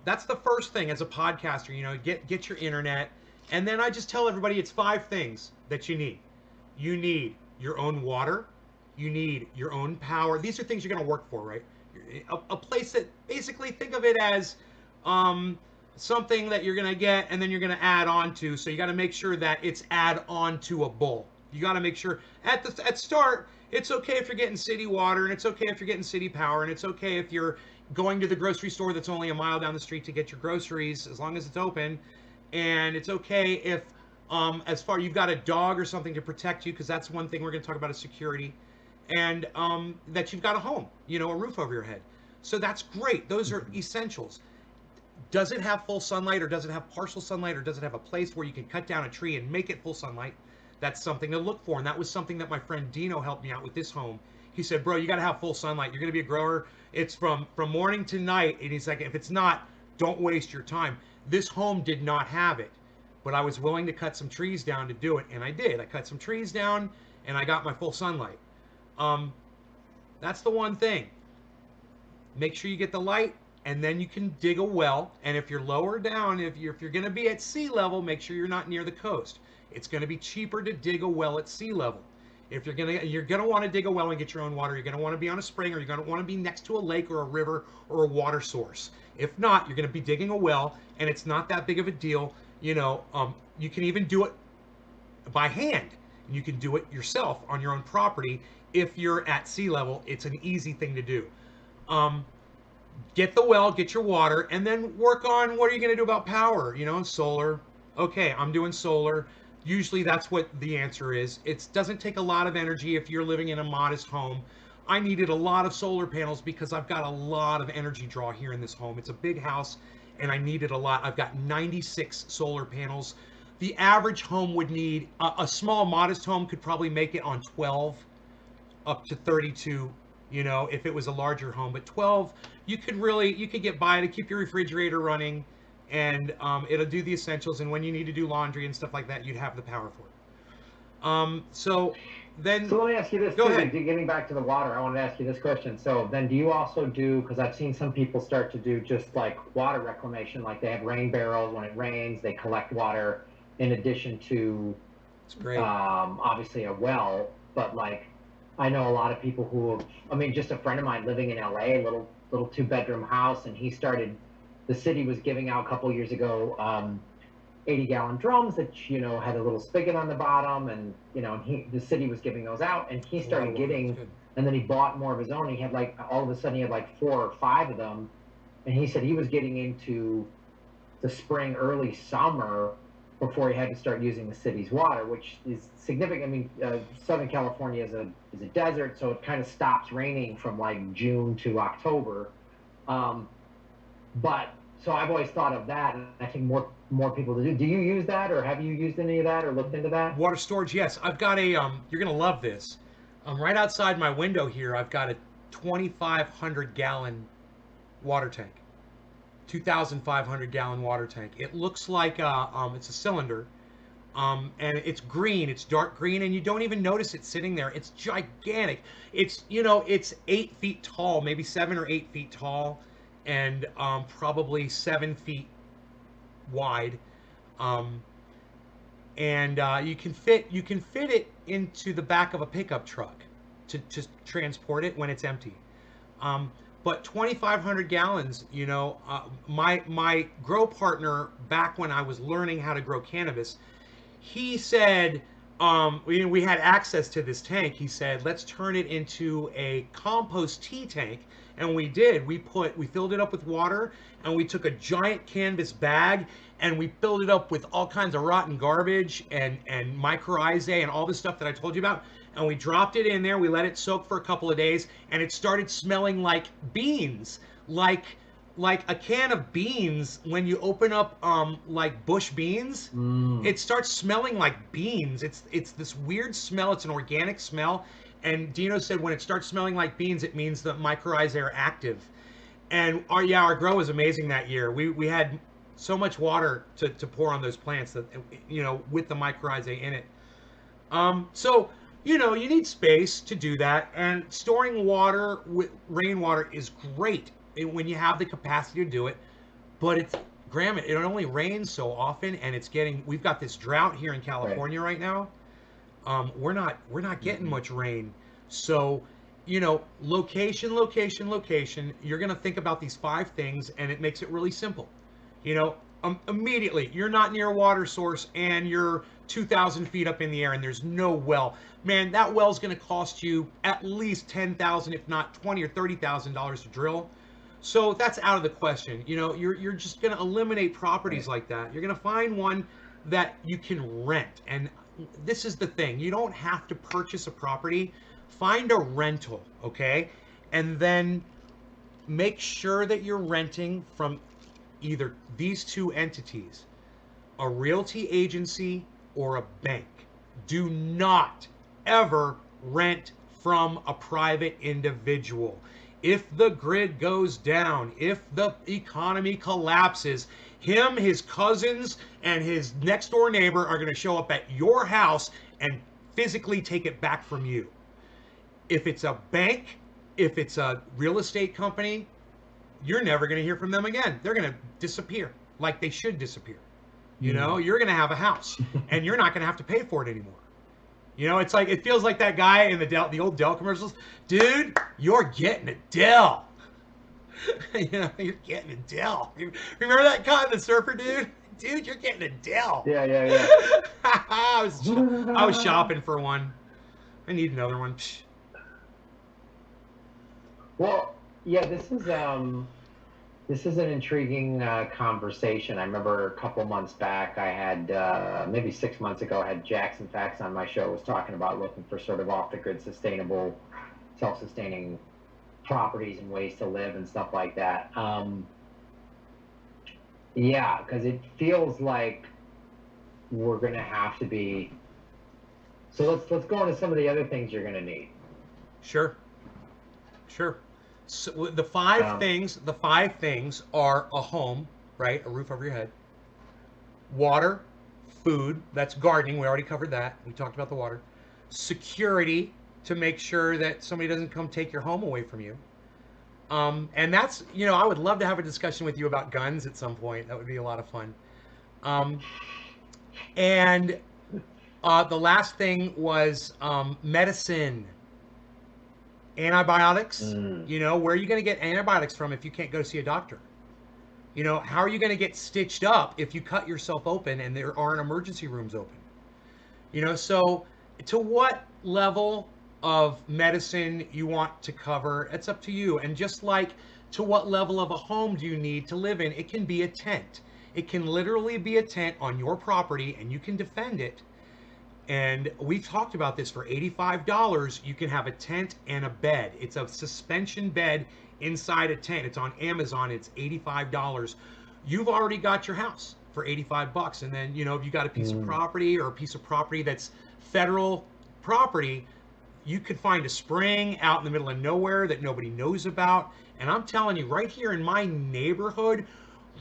That's the first thing as a podcaster. Get your internet, and then I just tell everybody it's 5 things that you need. You need your own water. You need your own power. These are things you're going to work for, right? A place that basically think of it as um, something that you're going to get and then you're going to add on to. So you got to make sure that it's add on to a bowl. You got to make sure at start it's okay if you're getting city water, and it's okay if you're getting city power, and it's okay if you're going to the grocery store that's only a mile down the street to get your groceries as long as it's open. And it's okay if as far you've got a dog or something to protect you, because that's one thing we're going to talk about is security, and that you've got a home, a roof over your head. So that's great. Those are essentials. Does it have full sunlight, or does it have partial sunlight, or does it have a place where you can cut down a tree and make it full sunlight? That's something to look for, and that was something that my friend Dino helped me out with this home. He said, bro, you got to have full sunlight. You're going to be a grower. It's from morning to night, and he's like, if it's not, don't waste your time. This home did not have it, but I was willing to cut some trees down to do it, and I did. I cut some trees down, and I got my full sunlight. That's the one thing. Make sure you get the light, and then you can dig a well. And if you're lower down, if you're going to be at sea level, make sure you're not near the coast. It's going to be cheaper to dig a well at sea level. If you're gonna want to dig a well and get your own water, you're gonna want to be on a spring, or you're gonna want to be next to a lake or a river or a water source. If not, you're gonna be digging a well, and it's not that big of a deal. You can even do it by hand. You can do it yourself on your own property if you're at sea level. It's an easy thing to do. Get the well, get your water, and then work on what are you going to do about power. Solar. Okay, I'm doing solar. Usually that's what the answer is. It doesn't take a lot of energy if you're living in a modest home. I needed a lot of solar panels because I've got a lot of energy draw here in this home. It's a big house, and I needed a lot. I've got 96 solar panels. The average home would need, a small modest home could probably make it on 12 up to 32, if it was a larger home. But 12, you could get by to keep your refrigerator running, and it'll do the essentials. And when you need to do laundry and stuff like that, you'd have the power for it. So let me ask you this. Go ahead. Getting back to the water, I wanted to ask you this question. So then do you also do, because I've seen some people start to do just like water reclamation, like they have rain barrels. When it rains, they collect water in addition to obviously a well. But like, I know a lot of people who just a friend of mine living in LA, a little 2-bedroom house, and the city was giving out a couple of years ago 80-gallon drums that had a little spigot on the bottom, and the city was giving those out, and he started getting, and then he bought more of his own. He had all of a sudden he had 4 or 5 of them, and he said he was getting into the spring, early summer before he had to start using the city's water, which is significant. Southern California is a desert, so it kind of stops raining from June to October. But so I've always thought of that, and I think more people do. Do you use that, or have you used any of that, or looked into that? Water storage, yes. I've got a you're gonna love this. Right outside my window here, I've got a 2,500 gallon water tank, 2,500 gallon water tank. It looks like it's a cylinder, and it's green. It's dark green, and you don't even notice it sitting there. It's gigantic. It's 8 feet tall, maybe 7 or 8 feet tall, and probably 7 feet wide, and you can fit it into the back of a pickup truck to transport it when it's empty. But 2,500 gallons, my grow partner back when I was learning how to grow cannabis, he said, we had access to this tank. He said, let's turn it into a compost tea tank. And we did. We filled it up with water, and we took a giant canvas bag, and we filled it up with all kinds of rotten garbage and mycorrhizae and all the stuff that I told you about. And we dropped it in there. We let it soak for a couple of days, and it started smelling like beans, like a can of beans. When you open up like bush beans, it starts smelling like beans. It's this weird smell. It's an organic smell. And Dino said when it starts smelling like beans, it means the mycorrhizae are active. And our grow was amazing that year. We had so much water to pour on those plants that with the mycorrhizae in it. So you need space to do that, and storing water with rainwater is great when you have the capacity to do it. but it's Graham. It only rains so often, and we've got this drought here in Right. California right now. We're not getting Hmm. much rain, so location, location, location. You're gonna think about these 5 things, and it makes it really simple. Immediately you're not near a water source, and you're 2,000 feet up in the air, and there's no well. Man, that well's gonna cost you at least 10,000, if not 20 or $30,000 to drill. So that's out of the question. You're just going to eliminate properties Right. like that. You're going to find one that you can rent. And this is the thing. You don't have to purchase a property. Find a rental, okay? And then make sure that you're renting from either these two entities, a realty agency or a bank. Do not ever rent from a private individual. If the grid goes down, if the economy collapses, him, his cousins, and his next door neighbor are going to show up at your house and physically take it back from you. If it's a bank, if it's a real estate company, you're never going to hear from them again. They're going to disappear like they should disappear. Mm. You're going to have a house, and you're not going to have to pay for it anymore. It's like, it feels like that guy in the old Dell commercials. Dude, you're getting a Dell. You're getting a Dell. Remember that guy, the surfer dude? Dude, you're getting a Dell. Yeah, yeah, yeah. I was shopping for one. I need another one. Well, yeah, this is an intriguing conversation. I remember a couple months back, I had maybe 6 months ago, I had Jackson Facts on my show. Was talking about looking for sort of off the grid, sustainable, self-sustaining properties and ways to live and stuff like that. Yeah, because it feels like we're gonna have to be. So let's go into some of the other things you're gonna need. Sure, sure. So Um, the 5 things are a home, right? A roof over your head, water, food, that's gardening. We already covered that. We talked about the water. Security, to make sure that somebody doesn't come take your home away from you. And that's, I would love to have a discussion with you about guns at some point. That would be a lot of fun. Um, and the last thing was medicine, antibiotics. mm, Where are you going to get antibiotics from if you can't go see a doctor? How are you going to get stitched up if you cut yourself open and there aren't emergency rooms open? So to what level of medicine you want to cover, it's up to you. And just like, to what level of a home do you need to live in? It can be a tent. It can literally be a tent on your property, and you can defend it. And we've talked about this. For $85, you can have a tent and a bed. It's a suspension bed inside a tent. It's on Amazon. It's $85. You've already got your house for 85 bucks. And then, if you got a piece of mm. property, or a piece of property that's federal property, you could find a spring out in the middle of nowhere that nobody knows about. And I'm telling you, right here in my neighborhood,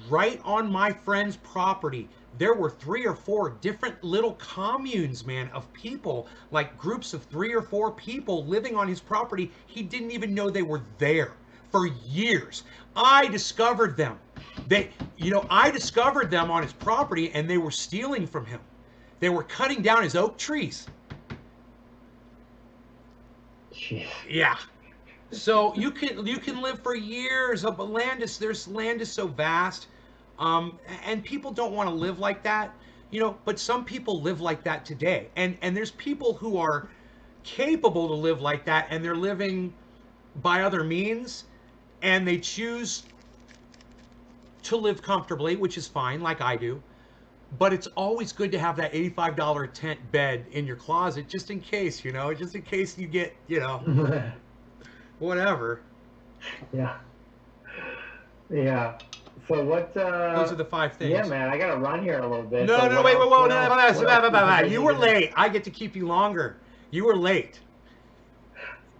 right on my friend's property, there were 3 or 4 different little communes, man, of people, like groups of 3 or 4 people living on his property. He didn't even know they were there for years. I discovered them. I discovered them on his property, and they were stealing from him. They were cutting down his oak trees. Jeez. Yeah. So you can live for years. But land is so vast, and people don't want to live like that, But some people live like that today, and there's people who are capable to live like that, and they're living by other means, and they choose to live comfortably, which is fine, like I do. But it's always good to have that $85 tent bed in your closet, just in case, just in case you get, whatever. Yeah, yeah. So what? Those are the 5 things. Yeah, man, I gotta run here in a little bit. No, But no, no, what wait, wait, else? wait, What no, else? no, no, What no, else no, do you no, think no. I You need were to know? late. I get to keep you longer. You were late.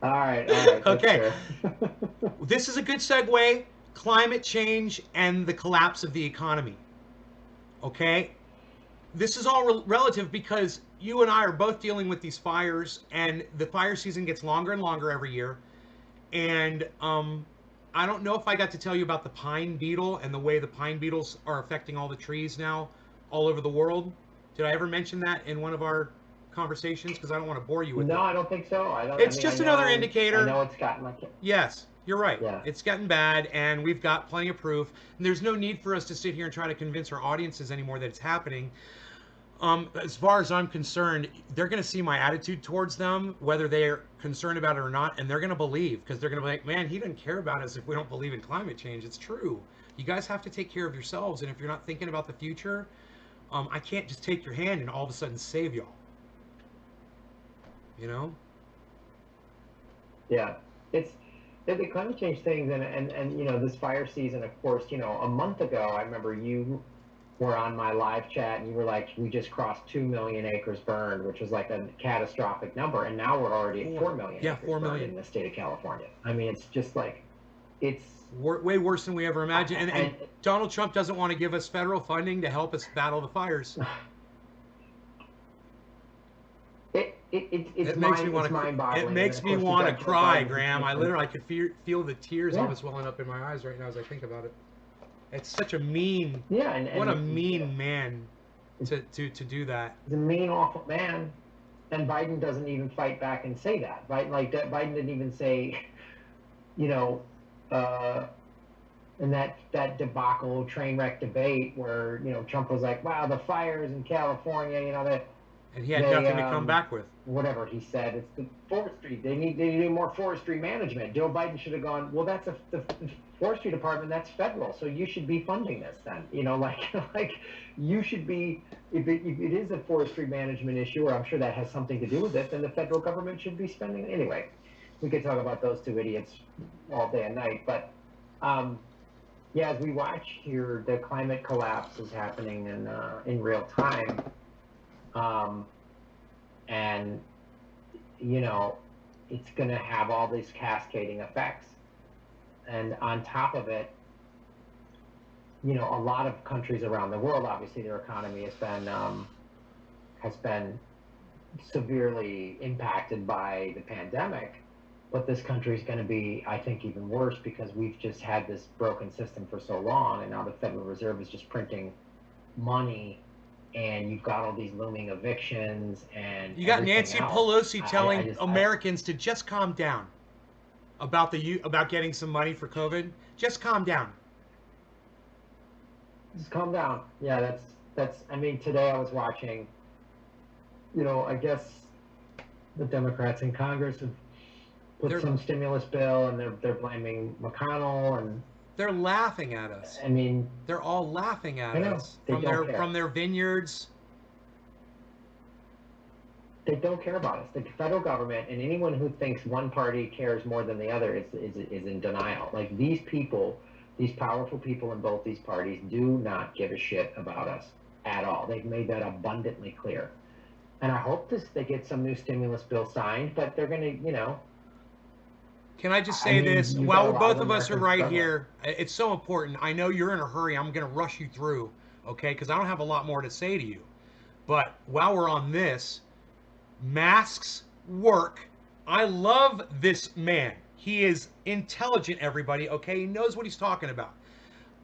All right, that's Okay, fair. this is a good segue. Climate change and the collapse of the economy. Okay, this is all relative, because you and I are both dealing with these fires, and the fire season gets longer and longer every year. And I don't know if I got to tell you about the pine beetle and the way the pine beetles are affecting all the trees now all over the world. Did I ever mention that in one of our conversations? Because I don't want to bore you with No, it. I don't think so. I don't. I It's mean, just another I indicator. know it's gotten like it. Yes, you're right. Yeah. It's getting bad, and we've got plenty of proof. And there's no need for us to sit here and try to convince our audiences anymore that it's happening. As far as I'm concerned, they're going to see my attitude towards them, whether they're concerned about it or not, and they're going to believe, because they're going to be like, man, he doesn't care about us if we don't believe in climate change. It's true. You guys have to take care of yourselves, and if you're not thinking about the future, I can't just take your hand and all of a sudden save y'all. You know? Yeah, it's the climate change things, and this fire season. Of course, a month ago, I remember you were on my live chat, and you were like, "We just crossed 2 million acres burned," which was like a catastrophic number, and now we're already at 4 million Yeah, acres 4 burned million. in the state of California. I mean, it's just like, it's Way worse than we ever imagined. And and Donald Trump doesn't want to give us federal funding to help us battle the fires. it's It makes me want to. mind-boggling. It And makes of me course, you've want got to Joe cry, Biden, Graham. I could feel the tears Yeah. almost welling up in my eyes right now as I think about it. It's such a mean. Yeah, What a and mean man to do that. he's a mean, awful man. And Biden doesn't even fight back and say that. Biden didn't even say, you know, in that debacle train wreck debate where Trump was like, "Wow, the fires in California," that And he had nothing to come back with. whatever he said. It's the forestry. They need to do more forestry management. Joe Biden should have gone, "Well, that's the forestry department. That's federal, so you should be funding this then." Like you should be. If it is a forestry management issue, or I'm sure that has something to do with it, then the federal government should be spending. Anyway, we could talk about those two idiots all day and night, but. Yeah, as we watch here, the climate collapse is happening in real time, and it's going to have all these cascading effects. And on top of it, a lot of countries around the world, obviously, their economy has been severely impacted by the pandemic. But this country is going to be, I think, even worse because we've just had this broken system for so long, and now the Federal Reserve is just printing money, and you've got all these looming evictions and You got Nancy else. Pelosi telling I just, Americans to just calm down about getting some money for COVID. Just calm down. Just calm down. Yeah, that's. I mean, today I was watching. I guess the Democrats in Congress have put some stimulus bill, and they're blaming McConnell, and they're laughing at us. I mean, they're all laughing at us from their vineyards. They don't care about us. The federal government and anyone who thinks one party cares more than the other is in denial. Like these people, these powerful people in both these parties do not give a shit about us at all. They've made that abundantly clear. And I hope they get some new stimulus bill signed, but they're going to, Can I just say this? While both of us are right here, it's so important. I know you're in a hurry. I'm going to rush you through, okay? Because I don't have a lot more to say to you. But while we're on this, masks work. I love this man. He is intelligent, everybody, okay? He knows what he's talking about.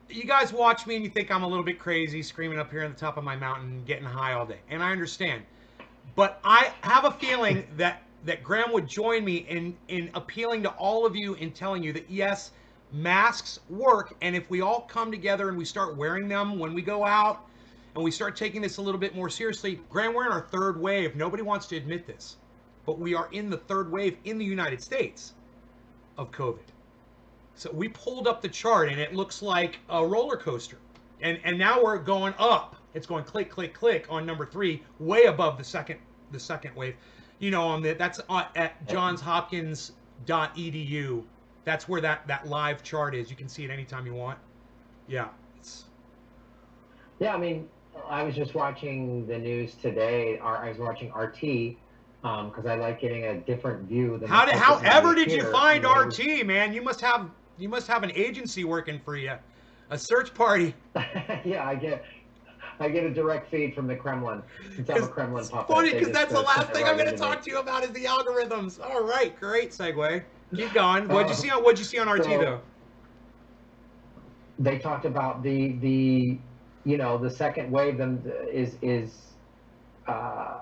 You guys watch me and you think I'm a little bit crazy, screaming up here on the top of my mountain, getting high all day. And I understand. But I have a feeling that Graham would join me in appealing to all of you and telling you that, yes, masks work. And if we all come together and we start wearing them when we go out and we start taking this a little bit more seriously, Graham, we're in our third wave. Nobody wants to admit this, but we are in the third wave in the United States of COVID. So we pulled up the chart and it looks like a roller coaster. And now we're going up. It's going click, click, click on number 3, way above the second wave. That's at johnshopkins.edu. That's where that live chart is. You can see it anytime you want. Yeah. Yeah, I mean, I was just watching the news today. I was watching RT because I like getting a different view. However did you find RT, man? You must have an agency working for you, a search party. Yeah, I get a direct feed from the Kremlin. Since I'm a Kremlin puppet. Funny because that's the last thing I'm going to talk to you about is the algorithms. All right, great segue. Keep going. What'd you see on RT though? they talked about the the second wave uh,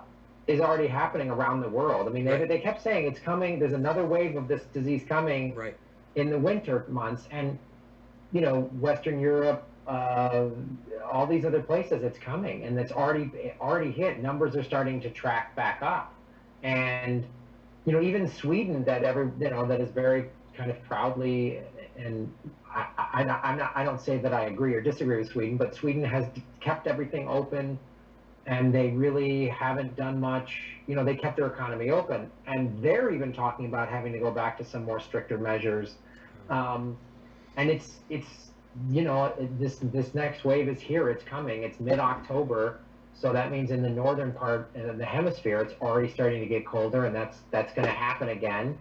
is already happening around the world. I mean, Right. they kept saying it's coming. There's another wave of this disease coming Right. in the winter months, and Western Europe, all these other places, it's coming, and it's already hit. Numbers are starting to track back up, and even Sweden, that is very kind of proudly, and I don't say that I agree or disagree with Sweden, but Sweden has kept everything open, and they really haven't done much. They kept their economy open, and they're even talking about having to go back to some more stricter measures. And it's this next wave is here. It's coming. It's mid-October, so that means in the northern part of the hemisphere, it's already starting to get colder, and that's going to happen again.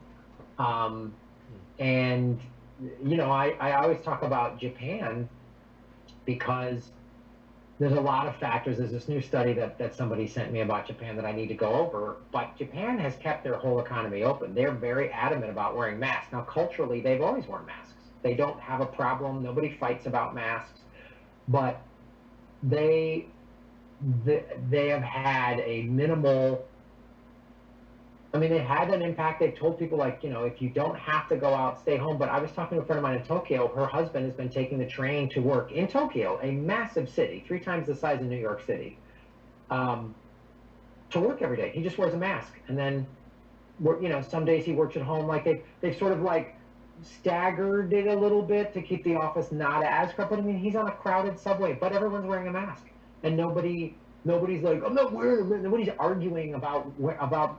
And I always talk about Japan because there's a lot of factors. There's this new study that somebody sent me about Japan that I need to go over. But Japan has kept their whole economy open. They're very adamant about wearing masks. Now, culturally, they've always worn masks. They don't have a problem. Nobody fights about masks. But they have had a minimal. I mean, they had an impact. They've told people, like, if you don't have to go out, stay home. But I was talking to a friend of mine in Tokyo. Her husband has been taking the train to work in Tokyo, a massive city, 3 times the size of New York City, to work every day. He just wears a mask. And then, some days he works at home. Like, they've sort of, like, staggered it a little bit to keep the office not as crowded. But I mean, he's on a crowded subway, but everyone's wearing a mask. And nobody's like, I'm not wearing it. Nobody's arguing about,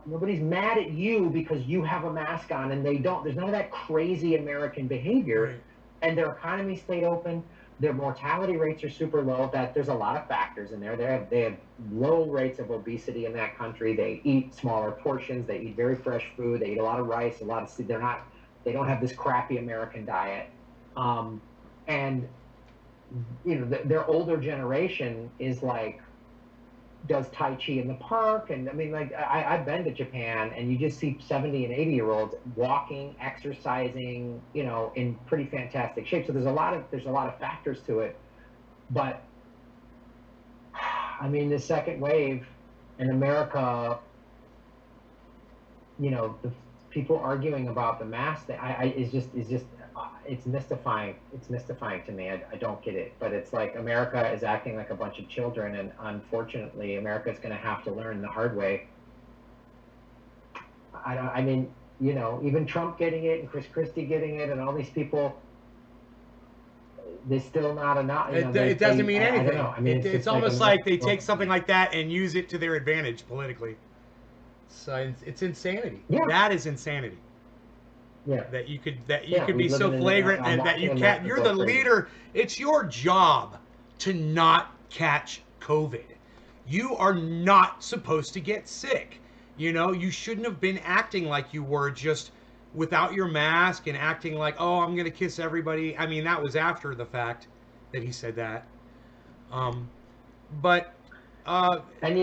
nobody's mad at you because you have a mask on and they don't. There's none of that crazy American behavior. Right. And their economy stayed open. Their mortality rates are super low. There's a lot of factors in there. They have low rates of obesity in that country. They eat smaller portions. They eat very fresh food. They eat a lot of rice, they don't have this crappy American diet. And their older generation is like, does Tai Chi in the park. And I mean, like, I've been to Japan, and you just see 70 and 80-year-olds walking, exercising, in pretty fantastic shape. So there's a lot of factors to it. But I mean, the second wave in America, the people arguing about the mask is just it's mystifying. It's mystifying to me. I don't get it. But it's like America is acting like a bunch of children, and unfortunately, America is going to have to learn the hard way. I mean, even Trump getting it, and Chris Christie getting it, and all these people, they're still not enough. It doesn't mean anything. I don't know. I mean, it's almost like they take something like that and use it to their advantage politically. So it's insanity. Yeah. That is insanity. Yeah. That you could be so flagrant and that you watching can't. that You're the crazy. leader. It's your job to not catch COVID. You are not supposed to get sick. You shouldn't have been acting like you were just without your mask and acting like, oh, I'm gonna kiss everybody. I mean, that was after the fact that he said that. But And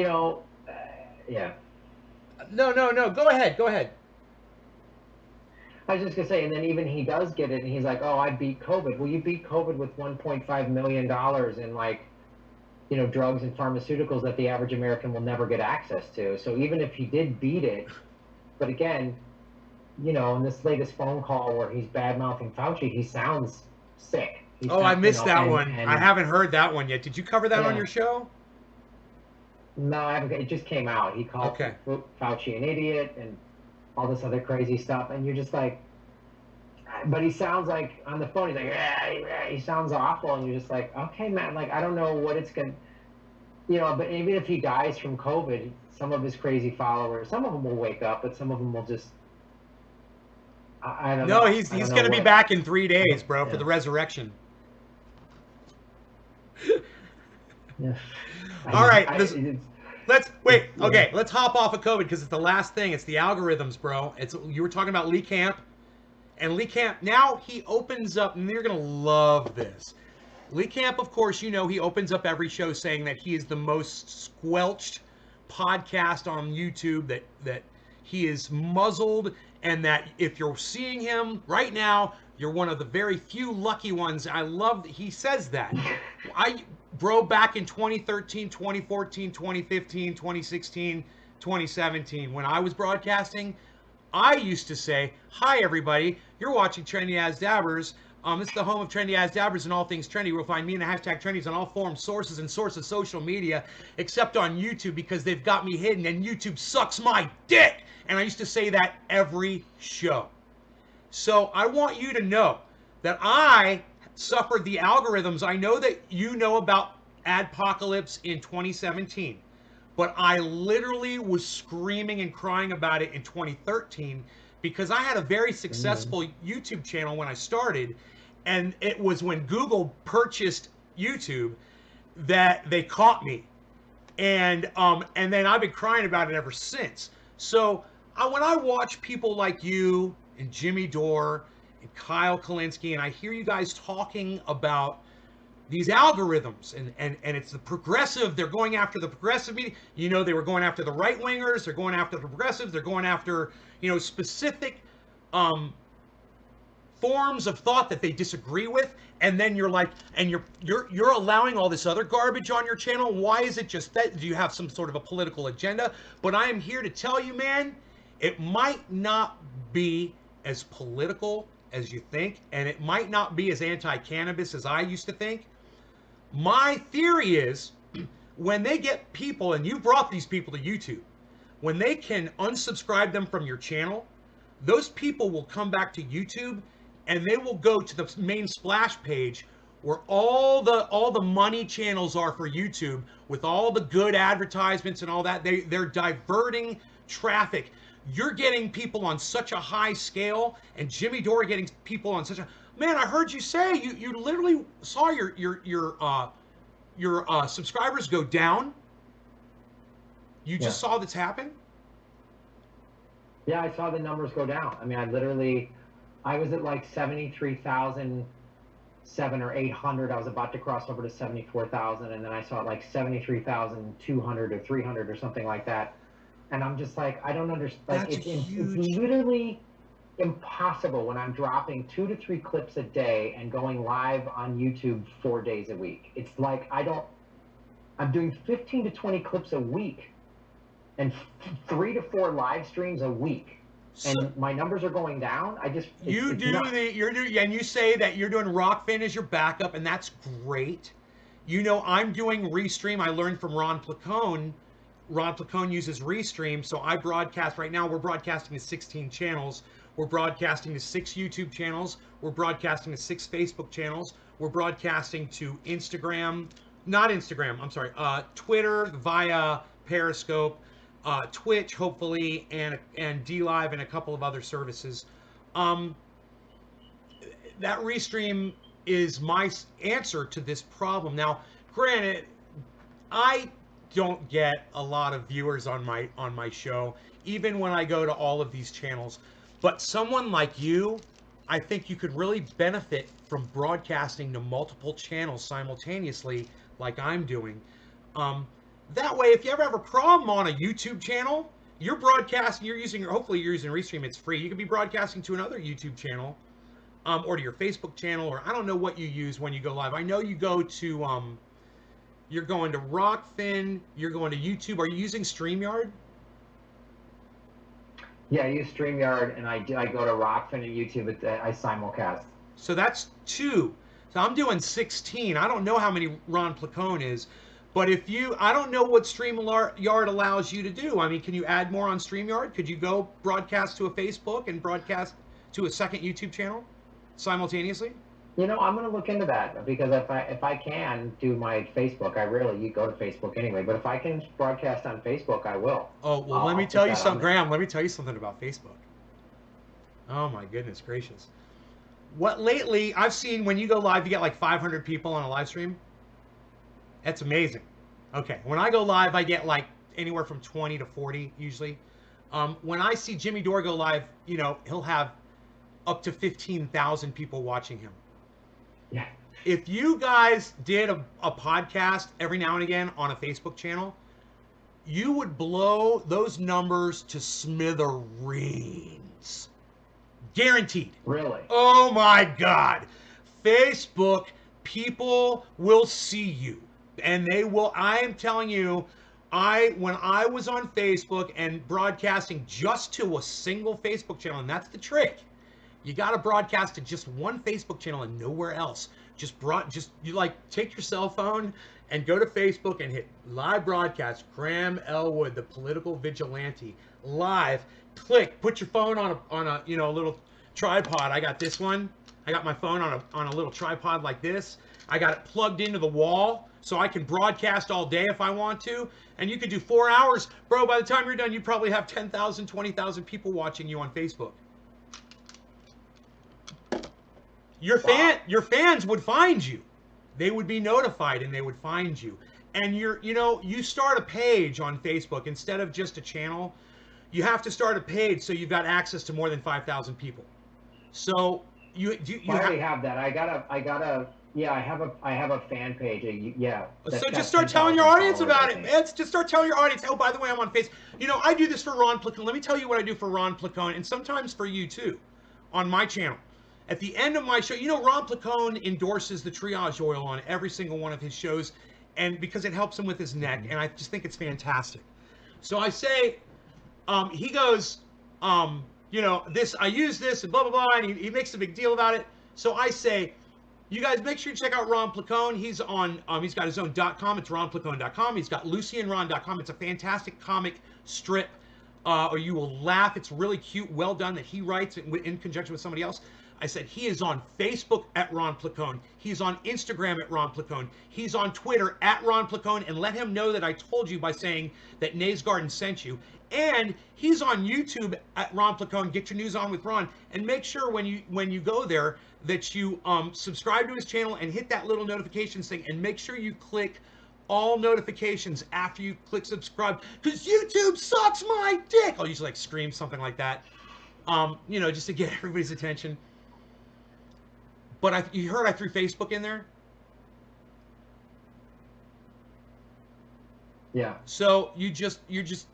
yeah. No. Go ahead. I was just gonna say, and then even he does get it, and he's like, "Oh, I beat COVID." Well, you beat COVID with $1.5 million in, like, drugs and pharmaceuticals that the average American will never get access to. So even if he did beat it, but again, in this latest phone call where he's bad mouthing Fauci, he sounds sick. I missed that one. I haven't heard that one yet. Did you cover that on your show? No, I haven't. It just came out. He called Fauci an idiot and all this other crazy stuff, and you're just like, but he sounds like on the phone, he's like, yeah, he sounds awful, and you're just like, okay, man, like, I don't know what it's gonna, but even if he dies from COVID, some of his crazy followers, some of them will wake up, but some of them will just, I don't know. No, he's gonna be back in 3 days, bro, for the resurrection. Yeah. All right, let's wait. Okay, let's hop off of COVID because it's the last thing. It's the algorithms, bro. You were talking about Lee Camp, and Lee Camp now he opens up, and you're gonna love this. Lee Camp, of course, he opens up every show saying that he is the most squelched podcast on YouTube, that he is muzzled and that if you're seeing him right now, you're one of the very few lucky ones. I love that he says that. Bro, back in 2013, 2014, 2015, 2016, 2017, when I was broadcasting, I used to say, "Hi, everybody. You're watching Trendy As Dabbers. This is the home of Trendy As Dabbers and all things trendy. You'll find me and the hashtag trendies on all forums, sources, and sources of social media, except on YouTube because they've got me hidden and YouTube sucks my dick." And I used to say that every show. So I want you to know that I suffered the algorithms. I know that you know about Adpocalypse in 2017. But I literally was screaming and crying about it in 2013 because I had a very successful YouTube channel when I started, and it was when Google purchased YouTube that they caught me, and then I've been crying about it ever since. So when I watch people like you and Jimmy Dore and Kyle Kalinske, and I hear you guys talking about these algorithms and it's the progressive, they're going after the progressive media. You know, they were going after the right wingers, they're going after the progressives, they're going after, you know, specific forms of thought that they disagree with, and then you're like, and you're allowing all this other garbage on your channel. Why is it just that? Do you have some sort of a political agenda? But I am here to tell you, man, it might not be as political as you think, and it might not be as anti-cannabis as I used to think. My theory is when they get people, and you brought these people to YouTube, when they can unsubscribe them from your channel, those people will come back to YouTube and they will go to the main splash page where all the money channels are for YouTube, with all the good advertisements and all that. They're diverting traffic. You're getting people on such a high scale, and Jimmy Dore getting people on such a... Man, I heard you say you literally saw your subscribers go down. You just saw this happen? Yeah, I saw the numbers go down. I mean, I was at like 73,007 or 800. I was about to cross over to 74,000, and then I saw it like 73,200 or 300 or something like that. And I'm just like, I don't understand. Like, it's literally impossible when I'm dropping 2 to 3 clips a day and going live on YouTube 4 days a week. It's like I'm doing 15 to 20 clips a week and 3 to 4 live streams a week, and my numbers are going down. And you say that you're doing Rockfin as your backup, and that's great. You know, I'm doing Restream. I learned from Ron Placone. Ron Placone uses Restream, so I broadcast right now. We're broadcasting to 16 channels. We're broadcasting to 6 YouTube channels. We're broadcasting to 6 Facebook channels. We're broadcasting to Twitter via Periscope, Twitch, hopefully, and DLive and a couple of other services. That Restream is my answer to this problem. Now, granted, I don't get a lot of viewers on my show, even when I go to all of these channels. But someone like you, I think you could really benefit from broadcasting to multiple channels simultaneously, like I'm doing. That way, if you ever have a problem on a YouTube channel, you're broadcasting, hopefully you're using Restream, it's free. You could be broadcasting to another YouTube channel, or to your Facebook channel, or I don't know what you use when you go live. I know you go to, you're going to Rockfin, you're going to YouTube. Are you using StreamYard? Yeah, I use StreamYard, and I go to Rockfin and YouTube, I simulcast. So that's 2. So I'm doing 16. I don't know how many Ron Placone is, but I don't know what StreamYard allows you to do. I mean, can you add more on StreamYard? Could you go broadcast to a Facebook and broadcast to a second YouTube channel simultaneously? You know, I'm going to look into that, because if I can do my Facebook, you go to Facebook anyway, but if I can broadcast on Facebook, I will. Oh, well, let me tell you something, Graham. Let me tell you something about Facebook. Oh, my goodness gracious. Lately, I've seen when you go live, you get like 500 people on a live stream. That's amazing. Okay, when I go live, I get like anywhere from 20 to 40 usually. When I see Jimmy Dore go live, you know, he'll have up to 15,000 people watching him. Yeah. If you guys did a podcast every now and again on a Facebook channel, you would blow those numbers to smithereens. Guaranteed. Really? Oh my God. Facebook, people will see you. And they will, I am telling you, when I was on Facebook and broadcasting just to a single Facebook channel, and that's the trick. You got to broadcast to just one Facebook channel and nowhere else. You like take your cell phone and go to Facebook and hit live broadcast. Graham Elwood, the political vigilante, live. Click. Put your phone on a a little tripod. I got this one. I got my phone on a little tripod like this. I got it plugged into the wall so I can broadcast all day if I want to. And you could do 4 hours. Bro, by the time you're done, you probably have 10,000, 20,000 people watching you on Facebook. Your fans would find you. They would be notified and they would find you. And you start a page on Facebook instead of just a channel. You have to start a page so you've got access to more than 5,000 people. So you already have that. I have a fan page. Yeah. So just start telling your audience about it. Just start telling your audience, oh, by the way, I'm on Facebook. I do this for Ron Placone. Let me tell you what I do for Ron Placone, and sometimes for you too, on my channel. At the end of my show, Ron Placone endorses the triage oil on every single one of his shows, and because it helps him with his neck, and I just think it's fantastic. So I say, he goes, this, I use this, and blah, blah, blah, and he makes a big deal about it. So I say, you guys make sure you check out Ron Placone. He's on, he's got his own .com. It's ronplacone.com. He's got lucyandron.com. It's a fantastic comic strip, or you will laugh. It's really cute, well done, that he writes in conjunction with somebody else. I said, he is on Facebook at Ron Placone. He's on Instagram at Ron Placone. He's on Twitter at Ron Placone, and let him know that I told you by saying that Nays Garden sent you. And he's on YouTube at Ron Placone. Get your news on with Ron, and make sure when you go there that you subscribe to his channel and hit that little notifications thing, and make sure you click all notifications after you click subscribe, because YouTube sucks my dick. I'll usually scream something like that, just to get everybody's attention. But you heard I threw Facebook in there? Yeah. So you just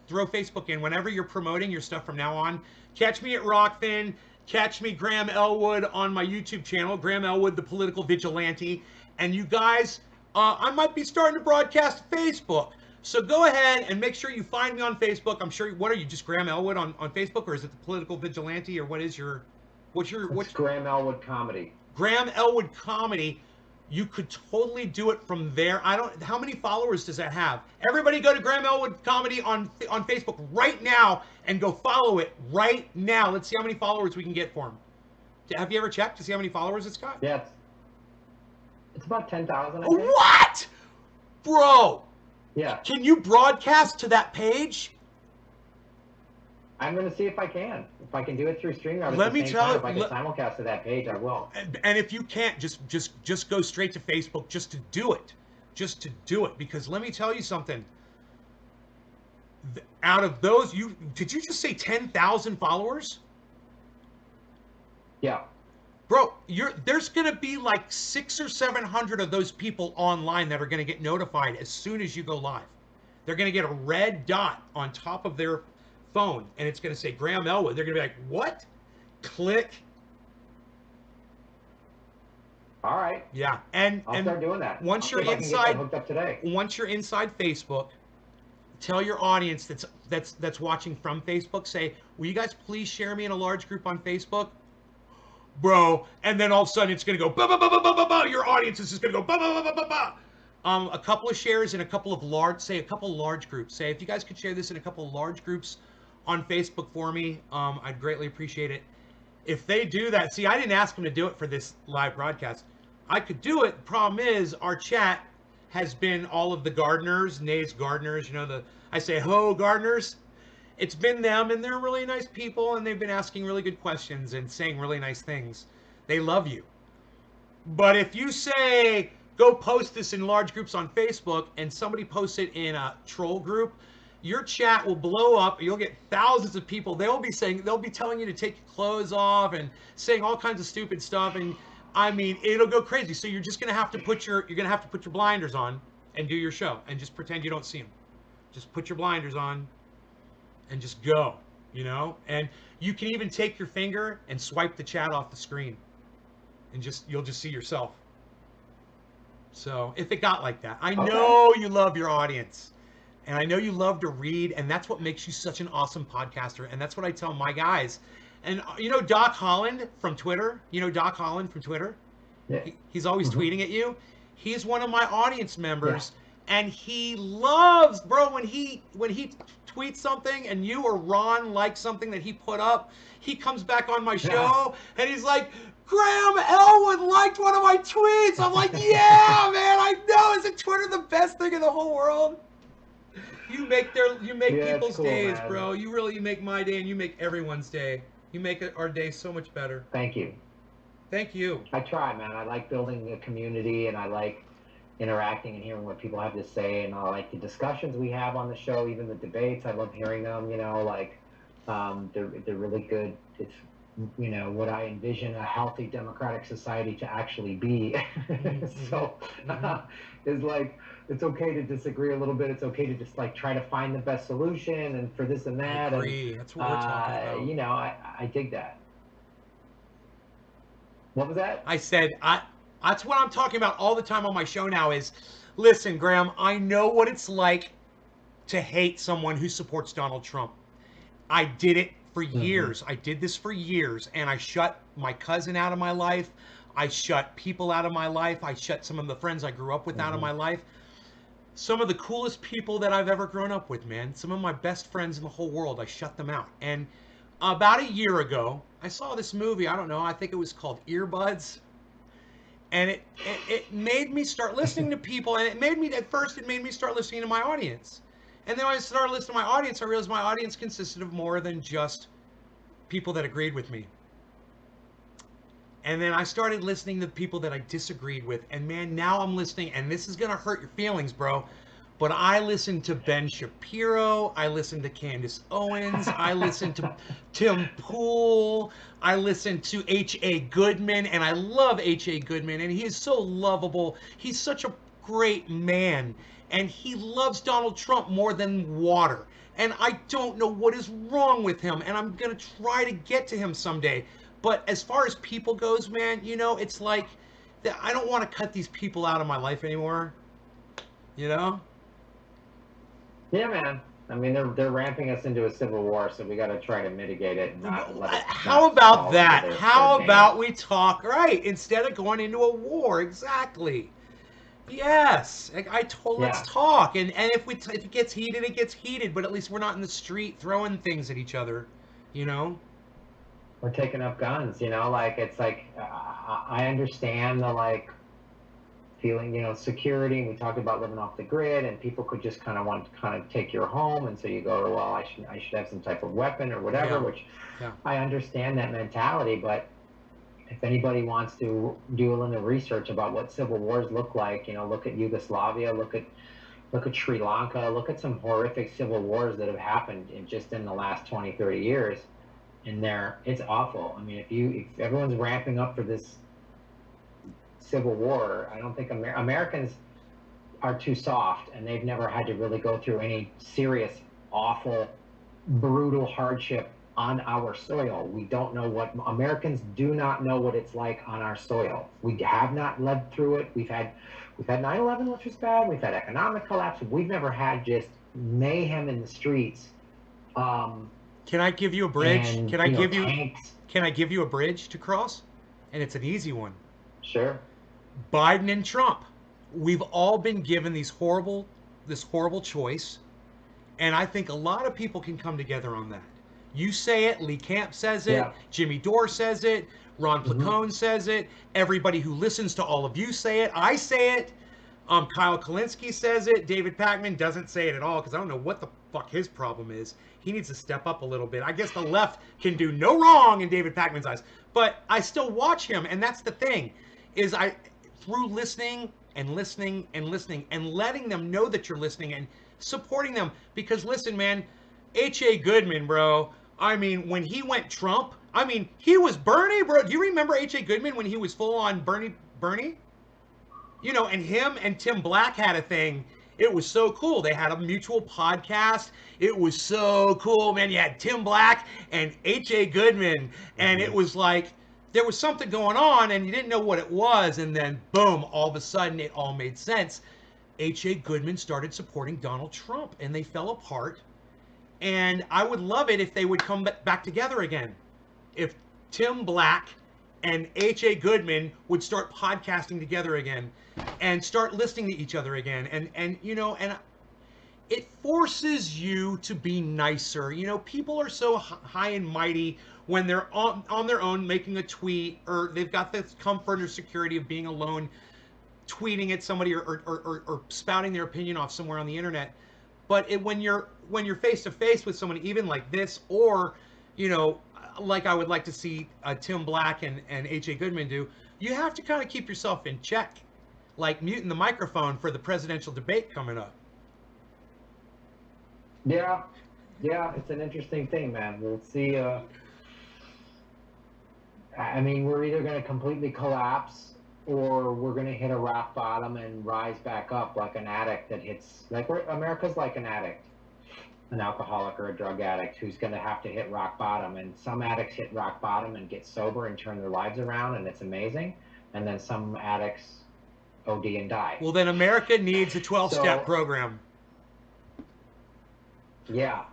throw Facebook in whenever you're promoting your stuff from now on. Catch me at Rockfin. Catch me, Graham Elwood, on my YouTube channel, Graham Elwood, the political vigilante. And you guys, I might be starting to broadcast Facebook. So go ahead and make sure you find me on Facebook. I'm sure. What are you, just Graham Elwood on Facebook, or is it the political vigilante, or what's Graham Elwood Comedy? Graham Elwood Comedy. You could totally do it from there. How many followers does that have? Everybody go to Graham Elwood Comedy on Facebook right now and go follow it right now. Let's see how many followers we can get for him. Have you ever checked to see how many followers it's got? Yeah, it's about 10,000. What? Bro. Yeah. Can you broadcast to that page? I'm going to see if I can. If I can do it through StreamYard Let me tell you, if I can simulcast to that page, I will. And if you can't, just go straight to Facebook just to do it. Just to do it. Because let me tell you something. Out of those, did you just say 10,000 followers? Yeah. Bro, there's going to be like 600 or 700 of those people online that are going to get notified as soon as you go live. They're going to get a red dot on top of their phone, and it's going to say Graham Elwood. They're going to be like, what? Click. All right. Yeah, and I'll start doing that. Once you're inside, hooked up today. Once you're inside Facebook, tell your audience that's watching from Facebook, say, will you guys please share me in a large group on Facebook? Bro, and then all of a sudden it's going to go, ba ba ba ba ba ba ba. Your audience is just going to go, ba ba ba ba ba ba. A couple of shares in a couple of large groups. Say, if you guys could share this in a couple of large groups on Facebook for me, I'd greatly appreciate it. If they do that, see, I didn't ask them to do it for this live broadcast. I could do it. The problem is our chat has been all of the gardeners, Nays gardeners, I say, ho, gardeners. It's been them, and they're really nice people, and they've been asking really good questions and saying really nice things. They love you. But if you say, go post this in large groups on Facebook, and somebody posts it in a troll group, your chat will blow up. You'll get thousands of people. They'll be telling you to take your clothes off and saying all kinds of stupid stuff, and I mean, it'll go crazy. So you're just gonna have to put your blinders on and do your show, and just pretend you don't see them. Just put your blinders on and just go. you know? And you can even take your finger and swipe the chat off the screen and you'll just see yourself. So if it got like that, I Okay. know you love your audience. And I know you love to read, and that's what makes you such an awesome podcaster. And that's what I tell my guys. And you know Doc Holland from Twitter? You know Doc Holland from Twitter? Yeah. He's always Hmm. tweeting at you. He's one of my audience Yeah. members, and he loves, bro, when he tweets something and you or Ron like something that he put up, he comes back on my Yeah. show and he's like, Graham Elwood liked one of my tweets. I'm like, yeah, man, I know. Isn't Twitter the best thing in the whole world? You make Yeah, it's people's cool, days, man. bro. You make my day, and you make everyone's day. You make our day so much better. Thank you. Thank you. I try, man. I like building a community, and I like interacting and hearing what people have to say, and I like the discussions we have on the show, even the debates. I love hearing them. You know, like they're really good. It's what I envision a healthy democratic society to actually be. So it's like it's okay to disagree a little bit. It's okay to just like try to find the best solution and for this and I that. agree. That's what we're talking about. And I dig that. What was that? I said that's what I'm talking about all the time on my show now is listen, Graham, I know what it's like to hate someone who supports Donald Trump. I did it for Mm-hmm. years. I did this for years, and I shut my cousin out of my life. I shut people out of my life. I shut some of the friends I grew up with out of Mm-hmm. my life. Some of the coolest people that I've ever grown up with, man. Some of my best friends in the whole world, I shut them out. And about a year ago, I saw this movie. I don't know. I think it was called Earbuds. And it made me start listening to people. And it made me start listening to my audience. And then when I started listening to my audience, I realized my audience consisted of more than just people that agreed with me. And then I started listening to people that I disagreed with. And man, now I'm listening, and this is going to hurt your feelings, bro. But I listen to Ben Shapiro. I listen to Candace Owens. I listen to Tim Pool. I listen to H.A. Goodman. And I love H.A. Goodman. And he is so lovable. He's such a great man. And he loves Donald Trump more than water. And I don't know what is wrong with him. And I'm going to try to get to him someday. But as far as people goes, man, it's like that I don't want to cut these people out of my life anymore. You know? Yeah, man. I mean, they're ramping us into a civil war, so we got to try to mitigate it and not let it How not about fall into that? their How game. about we talk right instead of going into a war? Exactly. Yes, let's Yeah, talk. And if it gets heated, it gets heated. But at least we're not in the street throwing things at each other. You know? we're taking up guns. Like it's like I understand the like feeling, security. We talked about living off the grid, and people could just kind of want to kind of take your home, and so you go, well, I should have some type of weapon or whatever. Yeah. Which Yeah. I understand that mentality, but if anybody wants to do a little research about what civil wars look like, look at Yugoslavia, look at Sri Lanka, look at some horrific civil wars that have happened in the last 20, 30 years. And it's awful. I mean, if everyone's ramping up for this civil war, I don't think Americans are too soft, and they've never had to really go through any serious, awful, brutal hardship on our soil. We don't know what Americans do not know what it's like on our soil. We have not led through it. We've had 9/11, which was bad. We've had economic collapse. We've never had just mayhem in the streets. Can I give you a bridge? And tanks. Can I give you a bridge to cross? And it's an easy one. Sure. Biden and Trump. We've all been given this horrible choice, and I think a lot of people can come together on that. You say it, Lee Camp says it, Yeah. Jimmy Dore says it, Ron Hmm. Placone says it, everybody who listens to all of you say it, I say it, Kyle Kalinske says it, David Pakman doesn't say it at all because I don't know what the fuck his problem is. He needs to step up a little bit. I guess the left can do no wrong in David Pakman's eyes, but I still watch him, and that's the thing, is through listening and listening and listening and letting them know that you're listening and supporting them. Because listen, man, H.A. Goodman, bro, I mean, when he went Trump, I mean, he was Bernie, bro. Do you remember H.A. Goodman when he was full on Bernie? And him and Tim Black had a thing. It was so cool. They had a mutual podcast. It was so cool, man. You had Tim Black and H.A. Goodman, and it was like there was something going on, and you didn't know what it was, and then boom, all of a sudden it all made sense. H.A. Goodman started supporting Donald Trump, and they fell apart. And I would love it if they would come back together again. If Tim Black and H.A. Goodman would start podcasting together again and start listening to each other again. And you know, and it forces you to be nicer. You know, people are so high and mighty when they're on their own making a tweet, or they've got the comfort or security of being alone, tweeting at somebody or spouting their opinion off somewhere on the internet. But when you're face to face with someone, even like this, or you know, like I would like to see Tim Black and H.A. Goodman do, you have to kind of keep yourself in check, like muting the microphone for the presidential debate coming up. Yeah, yeah, it's an interesting thing, man. We'll see. I mean, we're either going to completely collapse or we're going to hit a rock bottom and rise back up like an addict that hits, like America's like an addict, an alcoholic or a drug addict who's going to have to hit rock bottom. And some addicts hit rock bottom and get sober and turn their lives around, and it's amazing. And then some addicts OD and die. Well, then America needs a 12-step program. Yeah.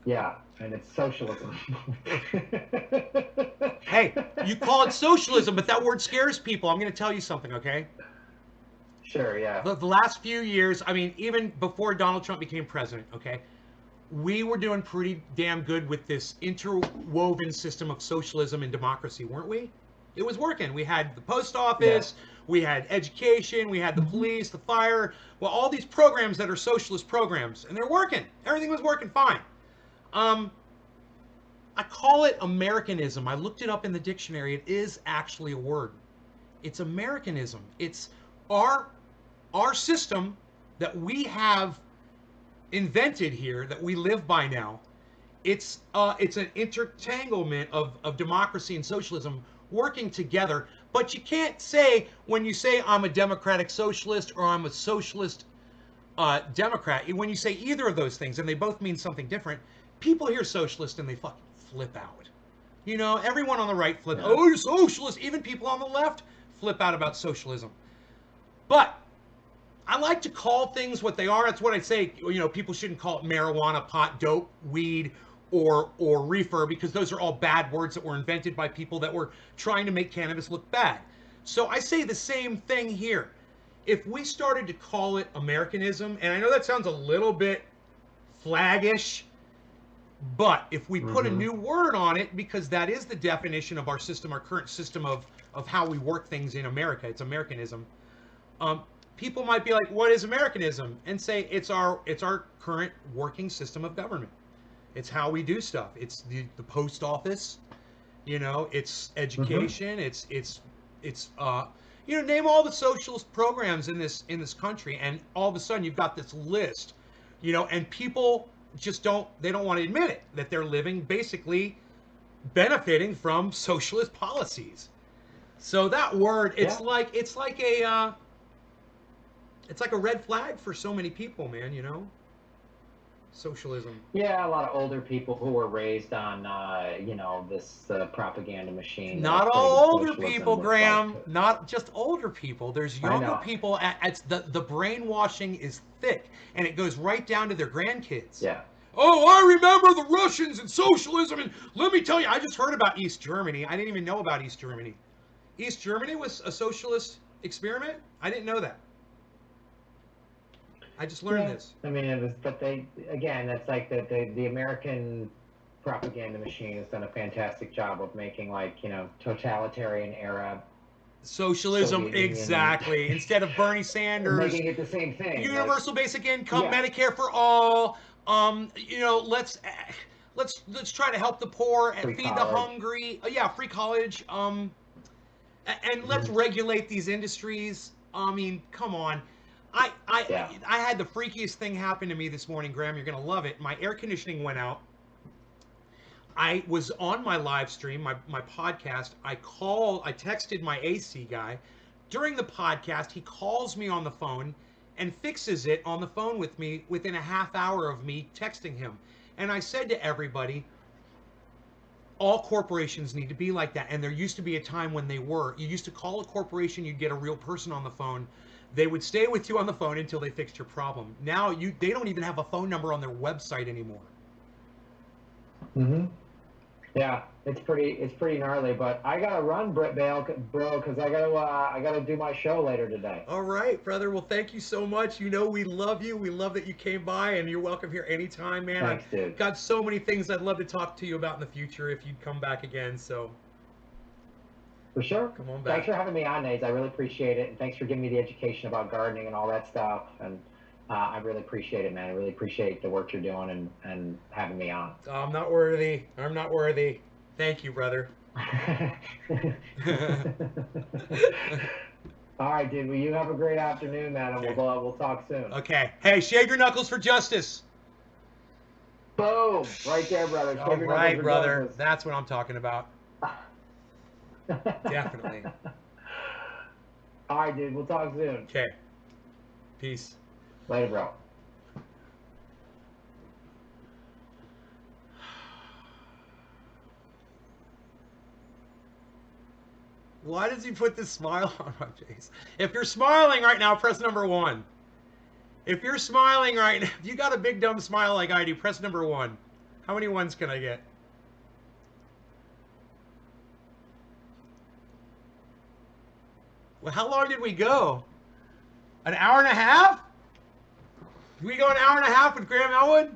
Yeah. And it's socialism. Hey, you call it socialism, but that word scares people. I'm going to tell you something, okay? Sure, yeah. The last few years, I mean, even before Donald Trump became president, okay, we were doing pretty damn good with this interwoven system of socialism and democracy, weren't we? It was working. We had the post office, we had education, we had the police, the fire, well, all these programs that are socialist programs, and they're working. Everything was working fine. I call it Americanism. I looked it up in the dictionary. It is actually a word. It's Americanism. It's our system that we have invented here, that we live by now. It's an intertanglement of democracy and socialism working together. But you can't say, when you say I'm a democratic socialist or I'm a socialist Democrat, when you say either of those things, and they both mean something different, people hear socialist and they fucking flip out. You know, everyone on the right flip, oh, you're socialist. Even people on the left flip out about socialism. But I like to call things what they are. That's what I say. You know, people shouldn't call it marijuana, pot, dope, weed, or reefer, because those are all bad words that were invented by people that were trying to make cannabis look bad. So I say the same thing here. If we started to call it Americanism, and I know that sounds a little bit flaggish, but if we put a new word on it, because that is the definition of our system, our current system of how we work things in America, it's Americanism. People might be like, what is Americanism? And say it's our current working system of government. It's how we do stuff. It's the post office, you know, it's education, it's you know, name all the socialist programs in this country, and all of a sudden you've got this list, you know, and people just don't want to admit it, that they're living basically benefiting from socialist policies. So that word, it's like a red flag for so many people, man, you know? Socialism. Yeah, a lot of older people who were raised on, you know, this propaganda machine. Not all older people, Graham. Not just older people. There's younger people. The brainwashing is thick, and it goes right down to their grandkids. Yeah. Oh, I remember the Russians and socialism, and let me tell you, I just heard about East Germany. I didn't even know about East Germany. East Germany was a socialist experiment? I didn't know that. I just learned this. I mean, it was, but that's like the American propaganda machine has done a fantastic job of making, like, you know, totalitarian era socialism, exactly. Instead of Bernie Sanders making it the same thing, universal basic income, Medicare for all. You know, let's try to help the poor and feed the hungry. Free college. And let's regulate these industries. I mean, come on. I had the freakiest thing happen to me this morning, Graham. You're gonna love it. My air conditioning went out. I was on my live stream, my podcast. I texted my AC guy. During the podcast, he calls me on the phone and fixes it on the phone with me within a half hour of me texting him. And I said to everybody, all corporations need to be like that. And there used to be a time when they were. You used to call a corporation, you'd get a real person on the phone. They would stay with you on the phone until they fixed your problem. Now they don't even have a phone number on their website anymore. Mm-hmm. Yeah, it's pretty gnarly. But I gotta run, bro, because I gotta do my show later today. All right, brother. Well, thank you so much. You know, we love you. We love that you came by, and you're welcome here anytime, man. Thanks, I've dude. got so many things I'd love to talk to you about in the future if you'd come back again. So, For sure. come on back. Thanks for having me on, Nays. I really appreciate it, and thanks for giving me the education about gardening and all that stuff. And I really appreciate it, man. I really appreciate the work you're doing and having me on. I'm not worthy. I'm not worthy. Thank you, brother. All right, dude. Well, you have a great afternoon, man, and Okay. we'll talk soon. Okay. Hey, shave your knuckles for justice. Boom! Right there, brother. All Shave your right, knuckles for brother. justice. That's what I'm talking about. Definitely. All right, dude. We'll talk soon. Okay. Peace. Later, bro. Why does he put this smile on my face? If you're smiling right now, press number 1. If you're smiling right now, if you got a big dumb smile like I do, press number 1. How many ones can I get? Well, how long did we go? An hour and a half? Did we go an hour and a half with Graham Elwood?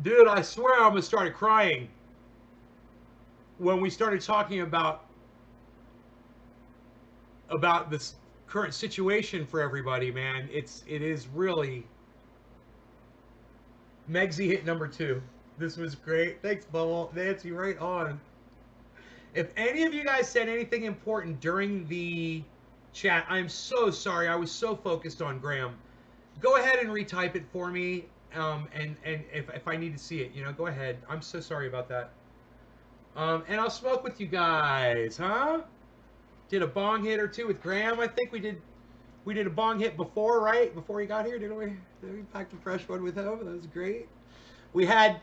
Dude, I swear I almost started crying when we started talking about this current situation for everybody, man. It is really. Megsy hit number 2. This was great. Thanks, Bubble. Nancy, right on. If any of you guys said anything important during the chat, I'm so sorry. I was so focused on Graham. Go ahead and retype it for me. And if I need to see it, go ahead. I'm so sorry about that. And I'll smoke with you guys, huh? Did a bong hit or two with Graham. I think we did a bong hit before, right? Before he got here, didn't we? Did we pack a fresh one with him? That was great. We had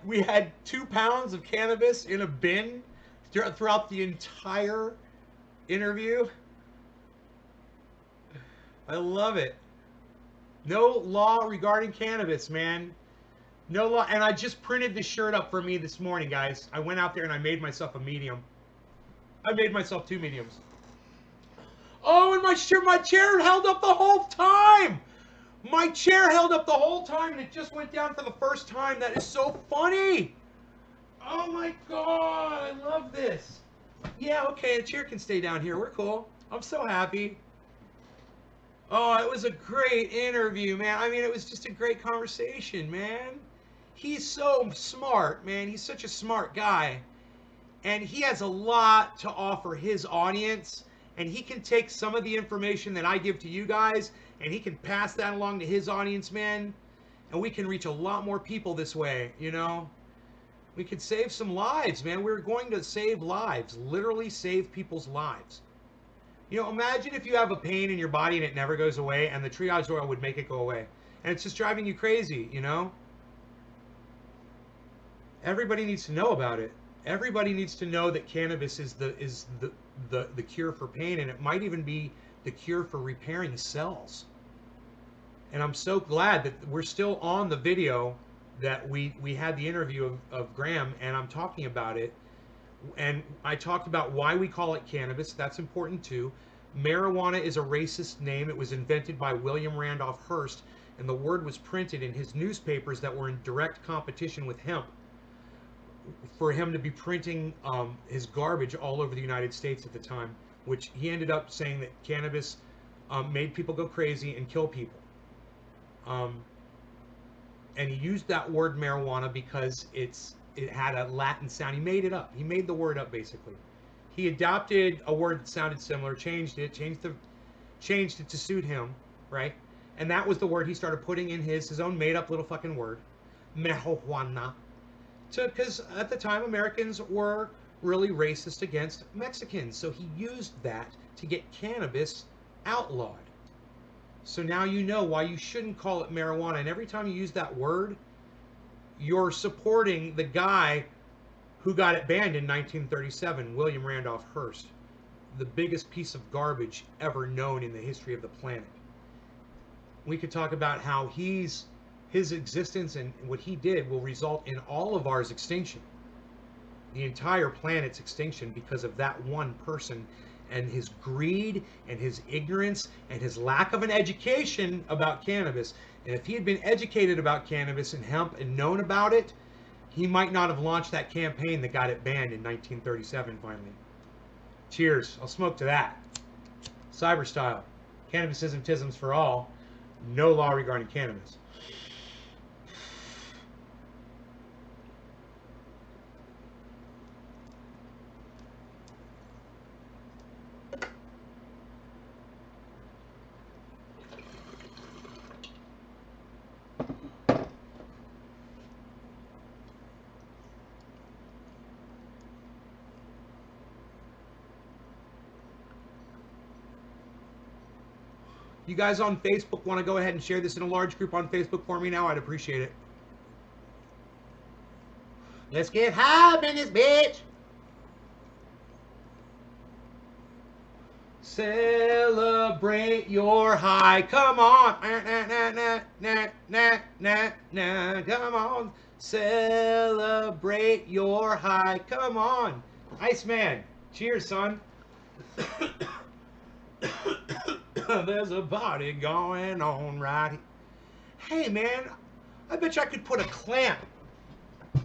2 pounds of cannabis in a bin throughout the entire interview. I love it. No law regarding cannabis, man. No law. And I just printed this shirt up for me this morning, guys. I went out there and I made myself a medium. I made myself 2 mediums. Oh, and my chair held up the whole time. My chair held up the whole time, and it just went down for the first time. That is so funny. Oh my god, I love this. Yeah, okay, the chair can stay down here. We're cool. I'm so happy. Oh, it was a great interview, man. I mean, it was just a great conversation, man. He's so smart, man. He's such a smart guy. And he has a lot to offer his audience. And he can take some of the information that I give to you guys, and he can pass that along to his audience, man. And we can reach a lot more people this way, We could save some lives, man. We're going to save lives. Literally save people's lives. Imagine if you have a pain in your body and it never goes away, and the triage oil would make it go away. And it's just driving you crazy, Everybody needs to know about it. Everybody needs to know that cannabis is the cure for pain, and it might even be the cure for repairing cells. And I'm so glad that we're still on the video that we had the interview of Graham, and I'm talking about it. And I talked about why we call it cannabis. That's important too. Marijuana is a racist name. It was invented by William Randolph Hearst, and the word was printed in his newspapers that were in direct competition with hemp, for him to be printing his garbage all over the United States at the time, which he ended up saying that cannabis made people go crazy and kill people. And he used that word marijuana because it had a Latin sound. He made it up. He made the word up, basically. He adopted a word that sounded similar, changed it to suit him, right? And that was the word he started putting in his own made-up little fucking word, marijuana. Because at the time, Americans were really racist against Mexicans. So he used that to get cannabis outlawed. So now you know why you shouldn't call it marijuana. And every time you use that word, you're supporting the guy who got it banned in 1937, William Randolph Hearst, the biggest piece of garbage ever known in the history of the planet. We could talk about how his existence and what he did will result in all of ours extinction, the entire planet's extinction, because of that one person and his greed and his ignorance and his lack of an education about cannabis. And if he had been educated about cannabis and hemp and known about it, he might not have launched that campaign that got it banned in 1937 finally. Cheers. I'll smoke to that. Cyber style. Cannabism tisms for all. No law regarding cannabis. You guys on Facebook want to go ahead and share this in a large group on Facebook for me now? I'd appreciate it. Let's get high in this bitch. Celebrate your high. Come on. Come on. Celebrate your high. Come on. Iceman. Cheers, son. There's a party going on right here. Hey, man, I bet you I could put a clamp. A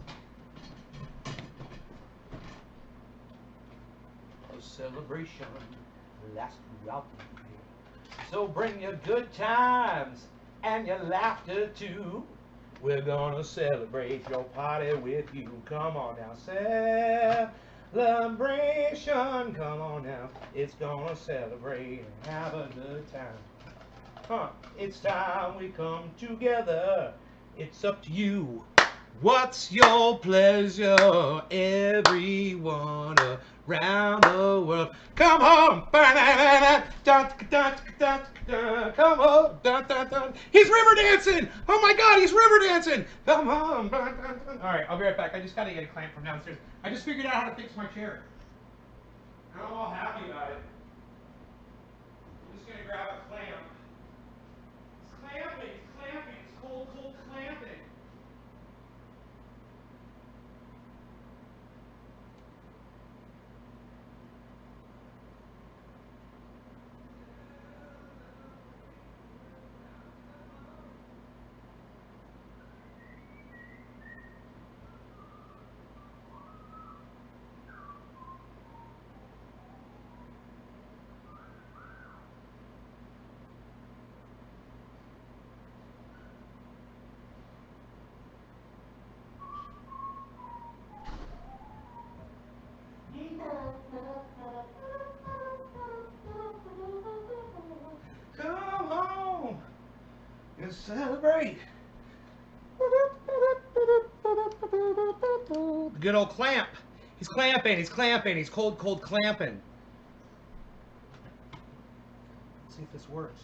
celebration lasts throughout the year. So bring your good times and your laughter too. We're gonna celebrate your party with you. Come on now, celebration. Come on now, it's gonna celebrate and have a good time. It's time we come together. It's up to you. What's your pleasure? Everyone around the world. Come on. Come on. He's river dancing. Oh my God, he's river dancing. Come on. All right, I'll be right back. I just got to get a clamp from downstairs. I just figured out how to fix my chair. I'm all happy about it. I'm just going to grab a clamp. It's clamping. It's clamping. It's cold, cold clamping. Come on, let's celebrate. Good old clamp. He's clamping, he's clamping, he's cold, cold clamping. Let's see if this works.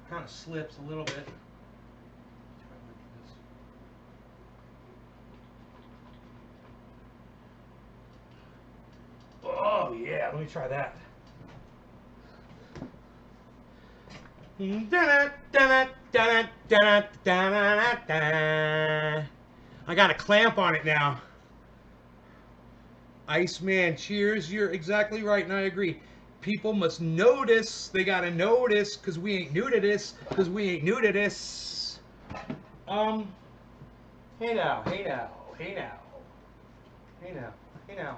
Kind of slips a little bit. Oh yeah, let me try that. I got a clamp on it now. Iceman, cheers. You're exactly right, and I agree. People must notice. They gotta notice, because we ain't new to this. Because we ain't new to this. Hey now, hey now, hey now. Hey now, hey now.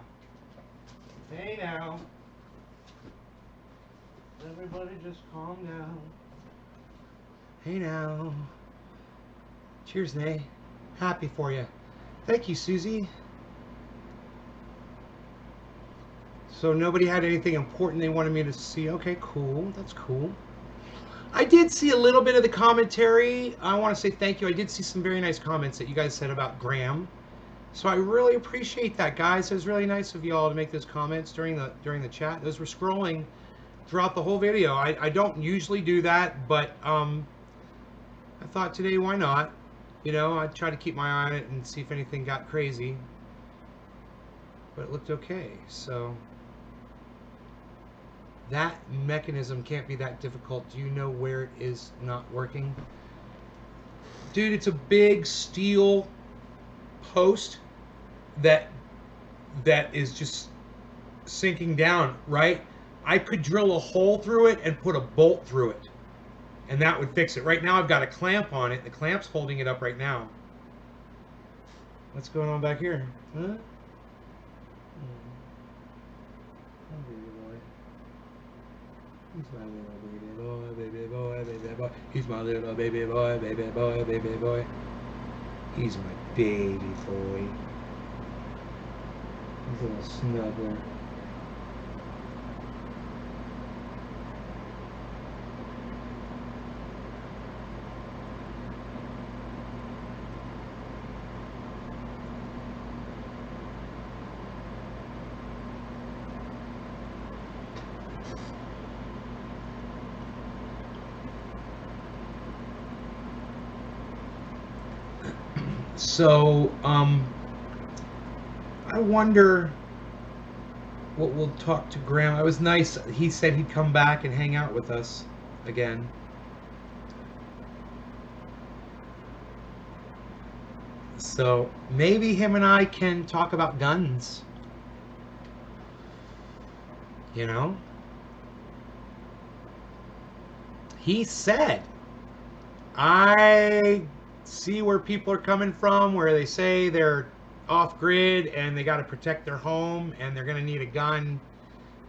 Hey now. Everybody just calm down. Hey now. Cheers, Nay. Happy for you. Thank you, Susie. So nobody had anything important they wanted me to see. Okay, cool. That's cool. I did see a little bit of the commentary. I want to say thank you. I did see some very nice comments that you guys said about Graham. So I really appreciate that, guys. It was really nice of you all to make those comments during the chat. Those were scrolling throughout the whole video. I don't usually do that, but I thought today, why not? You know, I try to keep my eye on it and see if anything got crazy. But it looked okay. So that mechanism can't be that difficult. Do you know where it is not working? Dude, it's a big steel post that is just sinking down, right? I could drill a hole through it and put a bolt through it, and that would fix it. Right now I've got a clamp on it. The clamp's holding it up right now. What's going on back here? Huh? Oh, baby boy. He's my little baby boy, baby boy, baby boy. He's my little baby boy, baby boy, baby boy. He's my baby boy. He's a little snuggler. So, I wonder what we'll talk to Graham. It was nice. He said he'd come back and hang out with us again. So maybe him and I can talk about guns. You know? He said, I see where people are coming from, where they say they're off grid and they got to protect their home and they're going to need a gun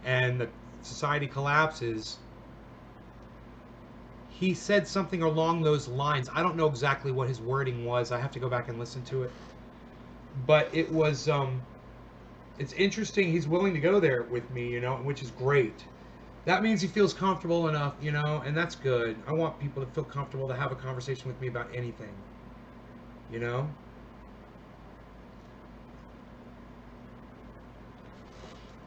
and the society collapses. He said something along those lines. I don't know exactly what his wording was. I have to go back and listen to it. But it was, it's interesting. He's willing to go there with me, you know, which is great. That means he feels comfortable enough, you know, and that's good. I want people to feel comfortable to have a conversation with me about anything, you know?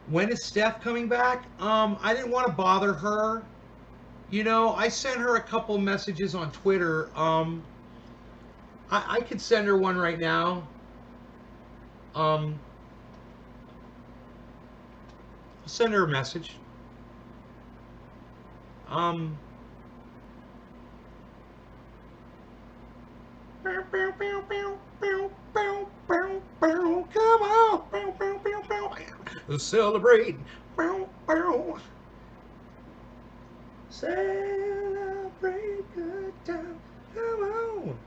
When is Steph coming back? I didn't want to bother her. You know, I sent her a couple messages on Twitter. I could send her one right now. I'll send her a message. Come on, let's celebrate. Celebrate good time. Come on.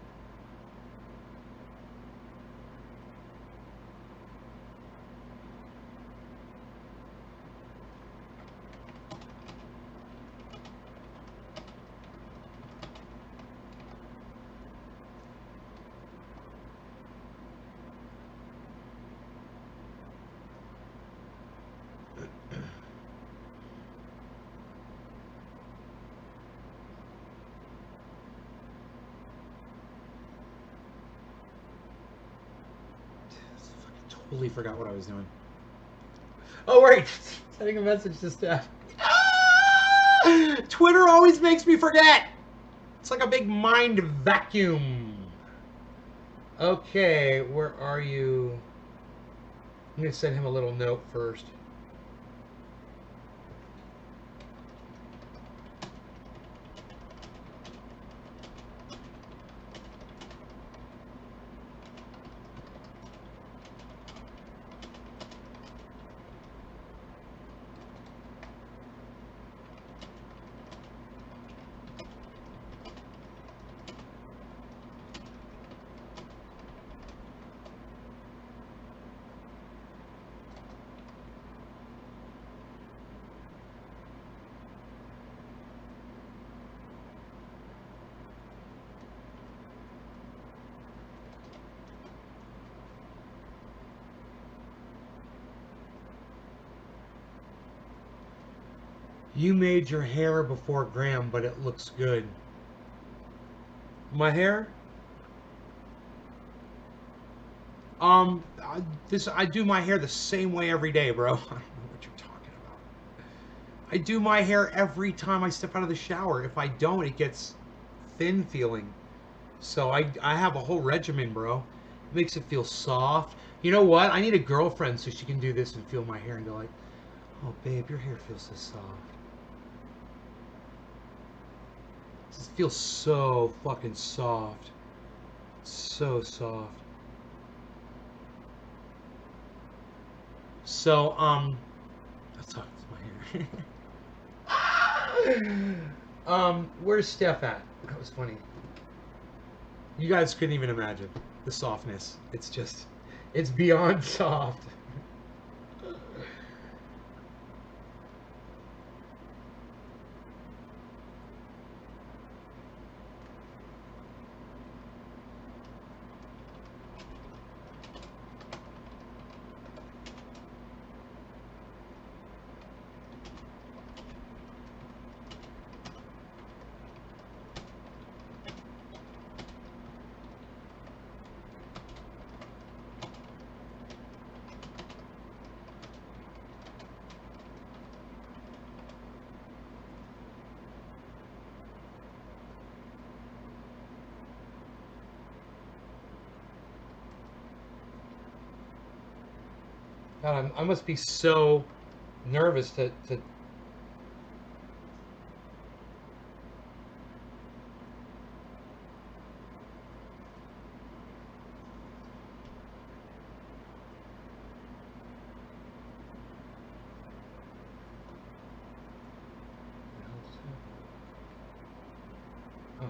Totally forgot what I was doing. Oh, right. Sending a message to Steph. Twitter always makes me forget. It's like a big mind vacuum. Okay, where are you? I'm going to send him a little note first. You made your hair before Graham, but it looks good. My hair? I do my hair the same way every day, bro. I don't know what you're talking about. I do my hair every time I step out of the shower. If I don't, it gets thin feeling. So I have a whole regimen, bro. It makes it feel soft. You know what? I need a girlfriend so she can do this and feel my hair and go like, "Oh, babe, your hair feels so soft. It feels so fucking soft. So soft." So, let's talk to my hair. Where's Steph at? That was funny. You guys couldn't even imagine the softness. It's just, it's beyond soft. God, I must be so nervous to. Oh,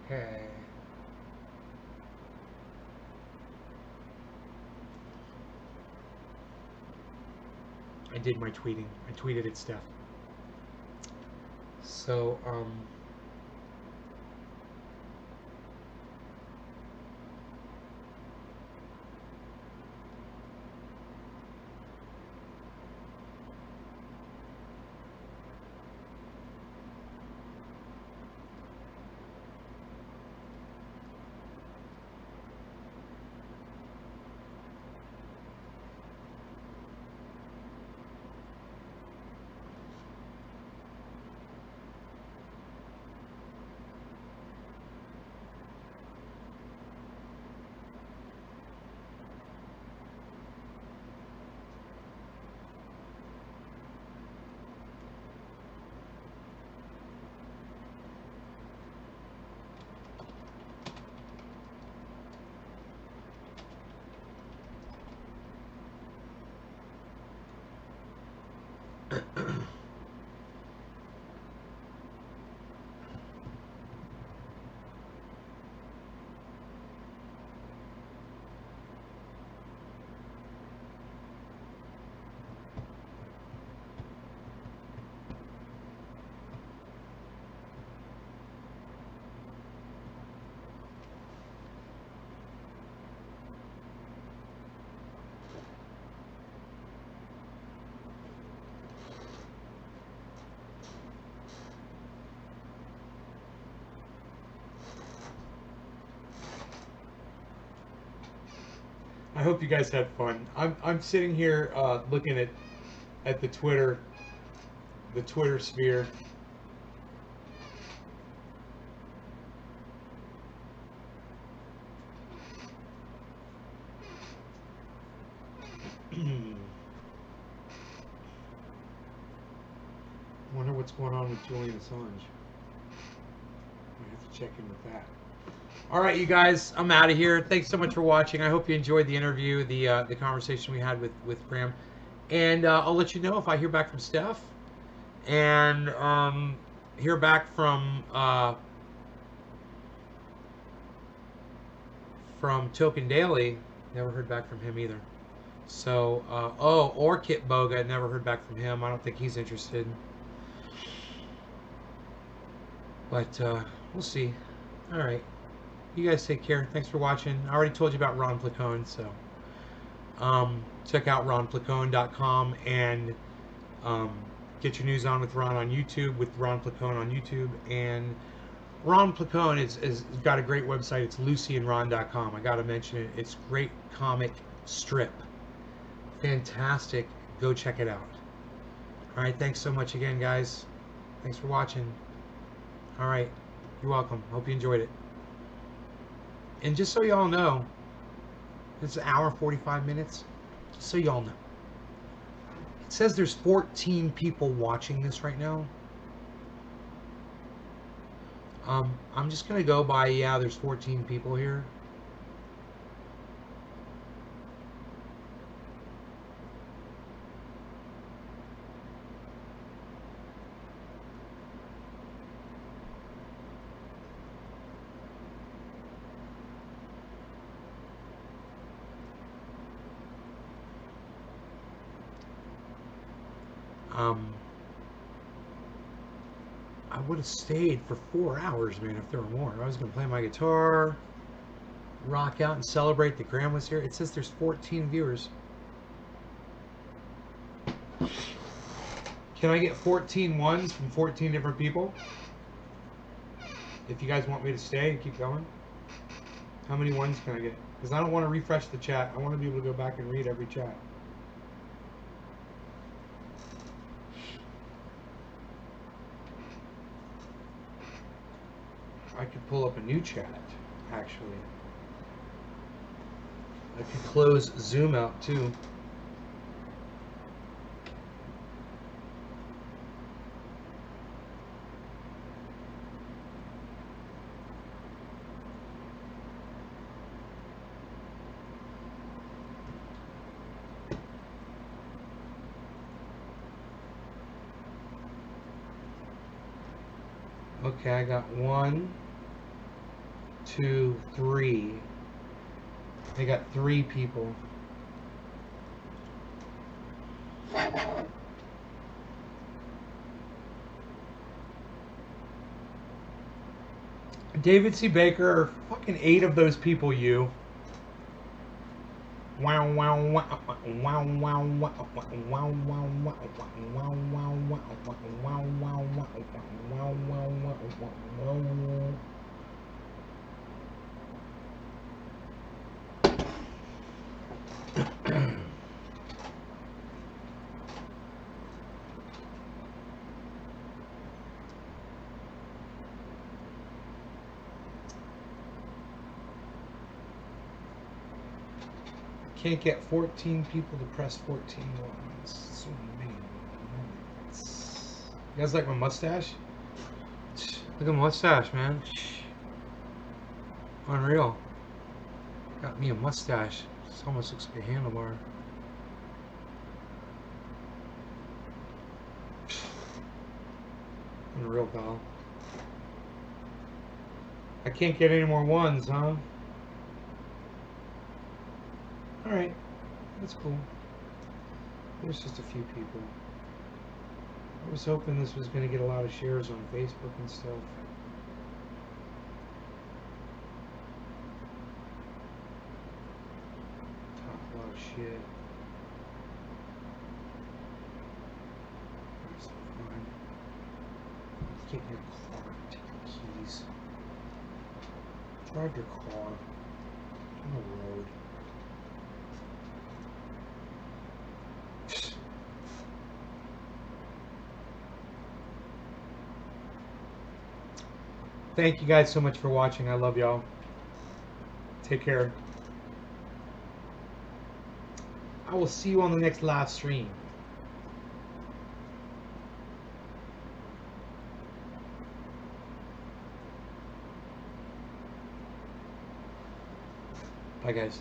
okay. I did my tweeting. I tweeted at Steph. So, I hope you guys had fun. I'm sitting here looking at the Twitter sphere. Wonder what's going on with Julian Assange. I have to check in with that. All right, you guys, I'm out of here. Thanks so much for watching. I hope you enjoyed the interview, the conversation we had with Graham, and I'll let you know if I hear back from Steph and hear back from Token Daily. Never heard back from him either. So, or Kit Boga. Never heard back from him. I don't think he's interested. But we'll see. All right. You guys take care. Thanks for watching. I already told you about Ron Placone, so check out ronplacone.com and Get Your News On with Ron on YouTube, with Ron Placone on YouTube. And Ron Placone is got a great website. It's lucyandron.com. I got to mention it. It's great comic strip. Fantastic. Go check it out. All right. Thanks so much again, guys. Thanks for watching. All right. You're welcome. Hope you enjoyed it. And just so y'all know, it's an hour 45 minutes. Just so y'all know. It says there's 14 people watching this right now. I'm just gonna go by, yeah, there's 14 people here. I would have stayed for 4 hours, man, if there were more. I was gonna play my guitar, rock out and celebrate that Graham was here. It says there's 14 viewers. Can I get 14 ones from 14 different people? If you guys want me to stay and keep going. How many ones can I get? Because I don't want to refresh the chat. I want to be able to go back and read every chat. I could pull up a new chat, actually. I could close Zoom out too. Okay, I got 1, 2, 3. I got 3 people. David C. Baker, fucking 8 of those people, you. Wow, wow, wow, wow, wow, wow, wow, wow, wow, wow, wow. Can't get 14 people to press 14 ones. So many moments. You guys like my mustache? Look at my mustache, man. Unreal. Got me a mustache. This almost looks like a handlebar. Unreal, pal. I can't get any more ones, huh? Alright, that's cool. There's just a few people. I was hoping this was going to get a lot of shares on Facebook and stuff. Talk a lot of shit. That's fine. Get in your car, take your keys. Drive your car on the road. Thank you guys so much for watching. I love y'all. Take care. I will see you on the next live stream. Bye, guys.